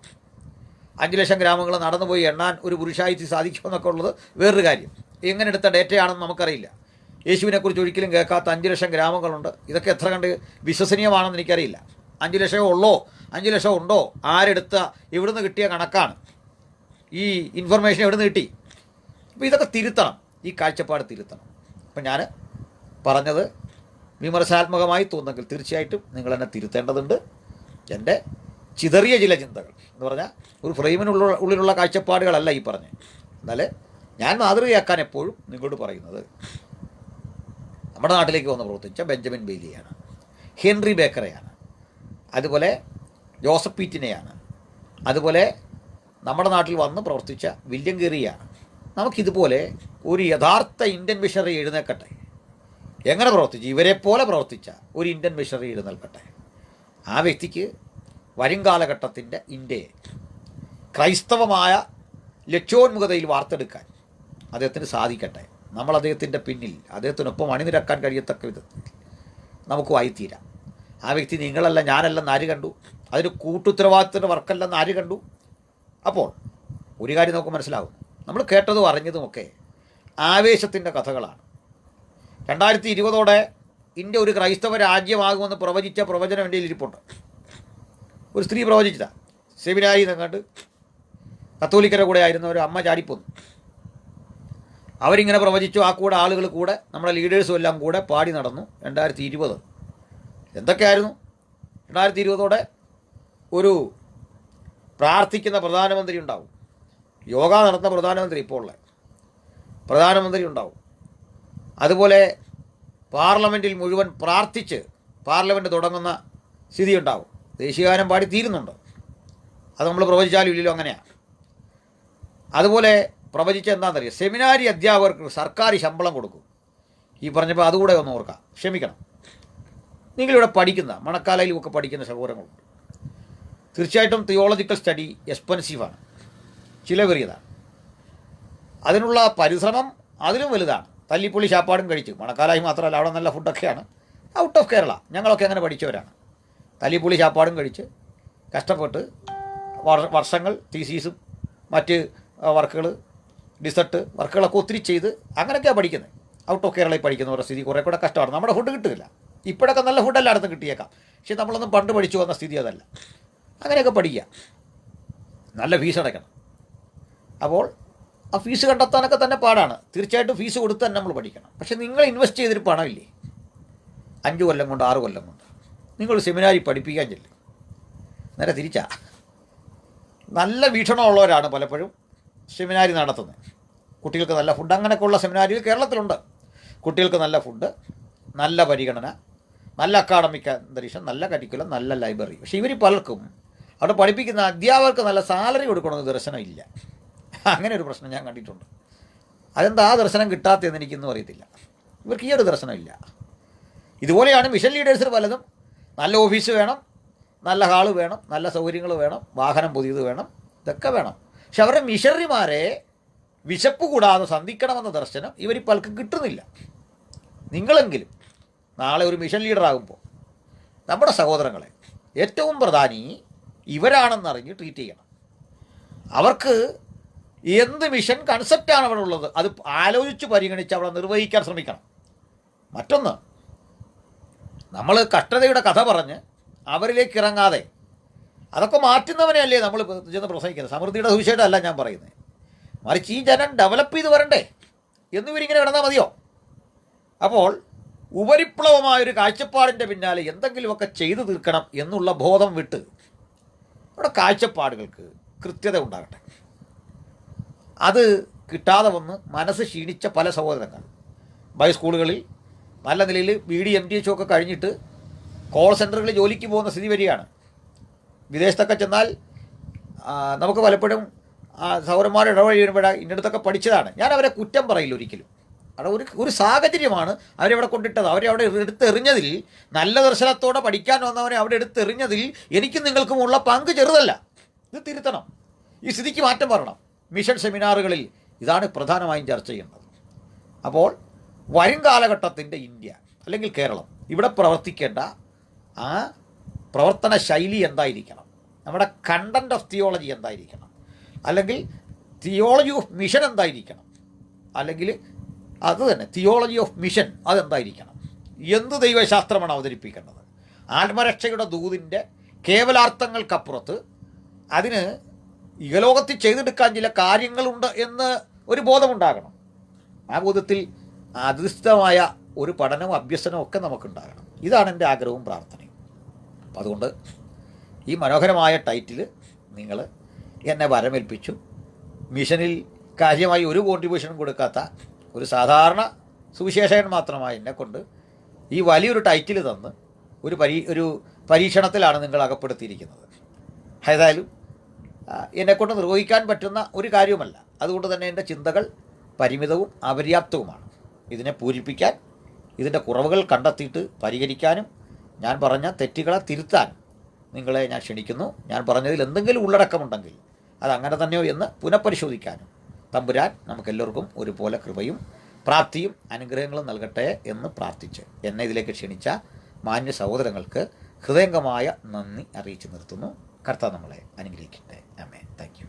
5 ലക്ഷം ഗ്രാമങ്ങൾ നടന്നു പോയി എണ്ണാൻ ഒരു പുരുഷായുധി സാധിക്കുമെന്നൊക്കെ ഉള്ളത് വേറൊരു കാര്യം. എങ്ങനെ എടുത്ത ഡേറ്റയാണെന്ന് നമുക്കറിയില്ല. യേശുവിനെക്കുറിച്ച് ഒരിക്കലും കേൾക്കാത്ത 5 ലക്ഷം ഗ്രാമങ്ങളുണ്ട്. ഇതൊക്കെ എത്ര കണ്ട് വിശ്വസനീയമാണെന്ന് എനിക്കറിയില്ല. 5 ലക്ഷമോ ഉള്ളോ, 5 ലക്ഷം ഉണ്ടോ, ആരെടുത്ത, എവിടുന്ന് കിട്ടിയ കണക്കാണ്, ഈ ഇൻഫർമേഷൻ എവിടുന്ന് കിട്ടി? അപ്പോൾ ഇതൊക്കെ തിരുത്തണം, ഈ കാഴ്ചപ്പാട് തിരുത്തണം. അപ്പം ഞാൻ പറഞ്ഞത് വിമർശനാത്മകമായി തോന്നുന്നെങ്കിൽ തീർച്ചയായിട്ടും നിങ്ങൾ എന്നെ തിരുത്തേണ്ടതുണ്ട്. എൻ്റെ ചിതറിയ ചില ചിന്തകൾ എന്ന് പറഞ്ഞാൽ ഒരു ഉള്ളിലുള്ള കാഴ്ചപ്പാടുകളല്ല ഈ പറഞ്ഞ്. എന്നാൽ ഞാൻ മാതൃകയാക്കാൻ എപ്പോഴും നിങ്ങളോട് പറയുന്നത് നമ്മുടെ നാട്ടിലേക്ക് വന്ന് പ്രവർത്തിച്ച ബെഞ്ചമിൻ ബെയ്ലിയാണ്, ഹെൻറി ബേക്കറെയാണ്, അതുപോലെ ജോസഫ് പീറ്റിനെയാണ്, അതുപോലെ നമ്മുടെ നാട്ടിൽ വന്ന് പ്രവർത്തിച്ച വില്യം ഗെറിയാണ്. നമുക്കിതുപോലെ ഒരു യഥാർത്ഥ ഇന്ത്യൻ മിഷണറി എഴുന്നേൽക്കട്ടെ. എങ്ങനെ പ്രവർത്തിച്ചു? ഇവരെപ്പോലെ പ്രവർത്തിച്ച ഒരു ഇന്ത്യൻ മിഷണറി എഴുന്നേൽക്കട്ടെ. ആ വ്യക്തിക്ക് വരും കാലഘട്ടത്തിൻ്റെ ഇന്ത്യയെ ക്രൈസ്തവമായ ലക്ഷ്യോന്മുഖതയിൽ വാർത്തെടുക്കാൻ അദ്ദേഹത്തിന് സാധിക്കട്ടെ. നമ്മൾ അദ്ദേഹത്തിൻ്റെ പിന്നിൽ, അദ്ദേഹത്തിനൊപ്പം അണിനിരക്കാൻ കഴിയത്തക്ക വിധത്തിൽ നമുക്ക് വായിത്തീരാം. ആ വ്യക്തി നിങ്ങളല്ല ഞാനല്ലെന്ന് ആര് കണ്ടു? അതിന് കൂട്ടുത്തരവാദിത്തത്തിൻ്റെ വർക്കല്ലെന്ന് ആര് കണ്ടു? അപ്പോൾ ഒരു കാര്യം നമുക്ക് മനസ്സിലാകും, നമ്മൾ കേട്ടതും അറിഞ്ഞതുമൊക്കെ ആവേശത്തിൻ്റെ കഥകളാണ്. 2020 ഇന്ത്യ ഒരു ക്രൈസ്തവ രാജ്യമാകുമെന്ന് പ്രവചിച്ച പ്രവചനം എൻ്റെ ഇരിപ്പുണ്ട്. ഒരു സ്ത്രീ പ്രവചിച്ചതാ. സെമിനാരി നിങ്ങണ്ട് കത്തോലിക്കരുടെ കൂടെ ആയിരുന്ന ഒരു അമ്മ ചാടിപ്പോന്നു. അവരിങ്ങനെ പ്രവചിച്ചു. ആ കൂടെ ആളുകൾ കൂടെ നമ്മുടെ ലീഡേഴ്സും എല്ലാം കൂടെ പാടി നടന്നു. 2020 എന്തൊക്കെയായിരുന്നു? 2020 ഒരു പ്രാർത്ഥിക്കുന്ന പ്രധാനമന്ത്രി ഉണ്ടാവും, യോഗ നടത്തുന്ന പ്രധാനമന്ത്രി, ഇപ്പോൾ ഉള്ള പ്രധാനമന്ത്രി ഉണ്ടാവും, അതുപോലെ പാർലമെൻറ്റിൽ മുഴുവൻ പ്രാർത്ഥിച്ച് പാർലമെൻറ്റ് തുടങ്ങുന്ന സ്ഥിതി ഉണ്ടാവും, ദേശീയഗാനം പാടി തീരുന്നുണ്ട്. അത് നമ്മൾ പ്രവചിച്ചാലും ഇല്ലല്ലോ, അങ്ങനെയാണ്. അതുപോലെ പ്രവചിച്ച എന്താണെന്നറിയാം, സെമിനാരി അധ്യാപകർക്ക് സർക്കാർ ശമ്പളം കൊടുക്കും. ഈ പറഞ്ഞപ്പോൾ അതുകൂടെ ഒന്ന് ഓർക്കാം. ക്ഷമിക്കണം, നിങ്ങളിവിടെ പഠിക്കുന്ന മണക്കാലയിലും ഒക്കെ പഠിക്കുന്ന സഹോദരങ്ങളുണ്ട്. തീർച്ചയായിട്ടും തിയോളജിക്കൽ സ്റ്റഡി എക്സ്പെൻസീവാണ്, ചിലവേറിയതാണ്. അതിനുള്ള പരിശ്രമം അതിലും വലുതാണ്. തല്ലിപ്പൊളി ശാപ്പാടും കഴിച്ച്, മണക്കാലായി മാത്രമല്ല അവിടെ നല്ല ഫുഡൊക്കെയാണ്. ഔട്ട് ഓഫ് കേരള ഞങ്ങളൊക്കെ അങ്ങനെ പഠിച്ചവരാണ്. തല്ലിപ്പൊളി ശാപ്പാടും കഴിച്ച് കഷ്ടപ്പെട്ട് വർഷങ്ങൾ തീസീസും മറ്റ് വർക്കുകൾ, ഡിസർട്ട് വർക്കുകളൊക്കെ ഒത്തിരി ചെയ്ത് അങ്ങനെയൊക്കെയാണ് പഠിക്കുന്നത്. ഔട്ട് ഓഫ് കേരളയിൽ പഠിക്കുന്നവരുടെ സ്ഥിതി കുറേ കൂടെ കഷ്ടമാണ്. നമ്മുടെ ഫുഡ് കിട്ടില്ല. ഇപ്പോഴൊക്കെ നല്ല ഫുഡ് എല്ലായിടത്തും കിട്ടിയേക്കാം, പക്ഷേ നമ്മളൊന്നും പണ്ട് പഠിച്ചു വന്ന സ്ഥിതി അതല്ല. അങ്ങനെയൊക്കെ പഠിക്കുക, നല്ല ഫീസ് അടയ്ക്കണം. അപ്പോൾ ആ ഫീസ് കണ്ടെത്താനൊക്കെ തന്നെ പാടാണ്. തീർച്ചയായിട്ടും ഫീസ് കൊടുത്ത് തന്നെ നമ്മൾ പഠിക്കണം. പക്ഷേ നിങ്ങൾ ഇൻവെസ്റ്റ് ചെയ്തൊരു പണമില്ലേ, 5 കൊല്ലം കൊണ്ട് 6 കൊല്ലം കൊണ്ട് നിങ്ങൾ സെമിനാരിൽ പഠിപ്പിക്കാൻ ചെല്ലും. നേരെ തിരിച്ചാ, നല്ല വീക്ഷണമുള്ളവരാണ് പലപ്പോഴും സെമിനാരി നടത്തുന്നത്. കുട്ടികൾക്ക് നല്ല ഫുഡ്, അങ്ങനെയൊക്കെയുള്ള സെമിനാരികൾ കേരളത്തിലുണ്ട്. കുട്ടികൾക്ക് നല്ല ഫുഡ്, നല്ല പരിഗണന, നല്ല അക്കാഡമിക് അന്തരീക്ഷം, നല്ല കരിക്കുലം, നല്ല ലൈബ്രറി. പക്ഷേ ഇവർ പലർക്കും അവിടെ പഠിപ്പിക്കുന്ന അധ്യാപകർക്ക് നല്ല സാലറി കൊടുക്കണമെന്ന് ദർശനം ഇല്ല. അങ്ങനെ ഒരു പ്രശ്നം ഞാൻ കണ്ടിട്ടുണ്ട്. അതെന്താ ആ ദർശനം കിട്ടാത്തതെന്ന് എനിക്കൊന്നും അറിയത്തില്ല. ഇവർക്ക് ഈ ഒരു ദർശനമില്ല. ഇതുപോലെയാണ് മിഷൻ ലീഡേഴ്സിന് പലതും. നല്ല ഓഫീസ് വേണം, നല്ല ഹാള് വേണം, നല്ല സൗകര്യങ്ങൾ വേണം, വാഹനം പുതിയത് വേണം, ഇതൊക്കെ വേണം. പക്ഷെ അവരുടെ മിഷണറിമാരെ വിശപ്പ് കൂടാതെ സന്ധിക്കണമെന്ന ദർശനം ഇവർ പലർക്കും കിട്ടുന്നില്ല. നിങ്ങളെങ്കിലും നാളെ ഒരു മിഷൻ ലീഡറാകുമ്പോൾ നമ്മുടെ സഹോദരങ്ങളെ ഏറ്റവും പ്രധാനി ഇവരാണെന്നറിഞ്ഞ് ട്രീറ്റ് ചെയ്യണം. അവർക്ക് എന്ത് മിഷൻ കൺസെപ്റ്റാണ് അവിടെ ഉള്ളത് അത് ആലോചിച്ച് പരിഗണിച്ച് അവിടെ നിർവഹിക്കാൻ ശ്രമിക്കണം. മറ്റൊന്ന്, നമ്മൾ കഷ്ടതയുടെ കഥ പറഞ്ഞ് അവരിലേക്ക് ഇറങ്ങാതെ അതൊക്കെ മാറ്റുന്നവനെയല്ലേ നമ്മൾ ചെന്ന് പ്രസംഗിക്കുന്നത്. സമൃദ്ധിയുടെ സുവിശേഷമല്ല ഞാൻ പറയുന്നത്. മറിച്ച് ഈ ജനം ഡെവലപ്പ് ചെയ്ത് വരണ്ടേ എന്നിവരിങ്ങനെ കിടന്നാൽ മതിയോ? അപ്പോൾ ഉപരിപ്ലവമായൊരു കാഴ്ചപ്പാടിൻ്റെ പിന്നാലെ എന്തെങ്കിലുമൊക്കെ ചെയ്തു തീർക്കണം എന്നുള്ള ബോധം വിട്ട് നമ്മുടെ കാഴ്ചപ്പാടുകൾക്ക് കൃത്യത ഉണ്ടാകട്ടെ. അത് കിട്ടാതെ വന്ന് മനസ്സ് ക്ഷീണിച്ച പല സഹോദരങ്ങൾ സ്കൂളുകളിൽ നല്ല നിലയിൽ BD MTH ഒക്കെ കഴിഞ്ഞിട്ട് കോൾ സെൻറ്ററുകളിൽ ജോലിക്ക് പോകുന്ന സ്ഥിതി വരികയാണ്. വിദേശത്തൊക്കെ ചെന്നാൽ നമുക്ക് പലപ്പോഴും സൗരന്മാർ ഇടവഴി വരുമ്പോഴാണ് ഇന്നടത്തൊക്കെ പഠിച്ചതാണ്. ഞാൻ അവരെ കുറ്റം പറയില്ല ഒരിക്കലും. അവിടെ ഒരു സാഹചര്യമാണ് അവരവിടെ കൊണ്ടിട്ടത്. അവരെ അവിടെ എടുത്തെറിഞ്ഞതിൽ, നല്ല ദർശനത്തോടെ പഠിക്കാൻ വന്നവരെ അവിടെ എടുത്തെറിഞ്ഞതിൽ എനിക്കും നിങ്ങൾക്കുമുള്ള പങ്ക് ചെറുതല്ല. ഇത് തിരുത്തണം. ഈ സ്ഥിതിക്ക് മാറ്റം വരണം. മിഷൻ സെമിനാറുകളിൽ ഇതാണ് പ്രധാനമായും ചർച്ച ചെയ്യുന്നത്. അപ്പോൾ വരും കാലഘട്ടത്തിൻ്റെ ഇന്ത്യ അല്ലെങ്കിൽ കേരളം, ഇവിടെ പ്രവർത്തിക്കേണ്ട ആ പ്രവർത്തന ശൈലി എന്തായിരിക്കണം, നമ്മുടെ കണ്ടൻറ് ഓഫ് തിയോളജി എന്തായിരിക്കണം, അല്ലെങ്കിൽ തിയോളജി ഓഫ് മിഷൻ എന്തായിരിക്കണം, അല്ലെങ്കിൽ അത് തന്നെ തിയോളജി ഓഫ് മിഷൻ അതെന്തായിരിക്കണം, എന്ത് ദൈവശാസ്ത്രമാണ് അവതരിപ്പിക്കേണ്ടത്, ആത്മരക്ഷയുടെ ദൂതിൻ്റെ കേവലാർത്ഥങ്ങൾക്കപ്പുറത്ത് അതിന് ഇഹലോകത്തിൽ ചെയ്തെടുക്കാൻ ചില കാര്യങ്ങളുണ്ട് എന്ന് ഒരു ബോധമുണ്ടാകണം. ആ ബോധത്തിൽ അധിഷ്ഠിതമായ ഒരു പഠനവും അഭ്യസനവും ഒക്കെ നമുക്കുണ്ടാകണം. ഇതാണ് എൻ്റെ ആഗ്രഹവും പ്രാർത്ഥനയും. അപ്പം അതുകൊണ്ട് ഈ മനോഹരമായ ടൈറ്റിൽ നിങ്ങൾ എന്നെ വരമേൽപ്പിച്ചു. മിഷനിൽ കാര്യമായി ഒരു കോൺട്രിബ്യൂഷനും കൊടുക്കാത്ത ഒരു സാധാരണ സുവിശേഷകൻ മാത്രമായി എന്നെക്കൊണ്ട് ഈ വലിയൊരു ടൈറ്റിൽ തന്ന് ഒരു പരീക്ഷണത്തിലാണ് നിങ്ങൾ അകപ്പെടുത്തിയിരിക്കുന്നത്. ഏതായാലും എന്നെക്കൊണ്ട് നിർവഹിക്കാൻ പറ്റുന്ന ഒരു കാര്യവുമല്ല. അതുകൊണ്ട് തന്നെ എൻ്റെ ചിന്തകൾ പരിമിതവും അപര്യാപ്തവുമാണ്. ഇതിനെ പൂരിപ്പിക്കാൻ, ഇതിൻ്റെ കുറവുകൾ കണ്ടെത്തിയിട്ട് പരിഹരിക്കാനും, ഞാൻ പറഞ്ഞ തെറ്റുകളെ തിരുത്താനും നിങ്ങളെ ഞാൻ ക്ഷണിക്കുന്നു. ഞാൻ പറഞ്ഞതിൽ എന്തെങ്കിലും ഉള്ളടക്കമുണ്ടെങ്കിൽ അതങ്ങനെ തന്നെയോ എന്ന് പുനഃപരിശോധിക്കാനും തമ്പുരാൻ നമുക്കെല്ലാവർക്കും ഒരുപോലെ കൃപയും പ്രാപ്തിയും അനുഗ്രഹങ്ങളും നൽകട്ടെ എന്ന് പ്രാർത്ഥിച്ച് എന്നെ ഇതിലേക്ക് ക്ഷണിച്ച മാന്യ സഹോദരങ്ങൾക്ക് ഹൃദയംഗമായ നന്ദി അറിയിച്ചു നിർത്തുന്നു. കർത്താവ് നമ്മളെ അനുഗ്രഹിക്കട്ടെ. ആമേൻ. Thank U.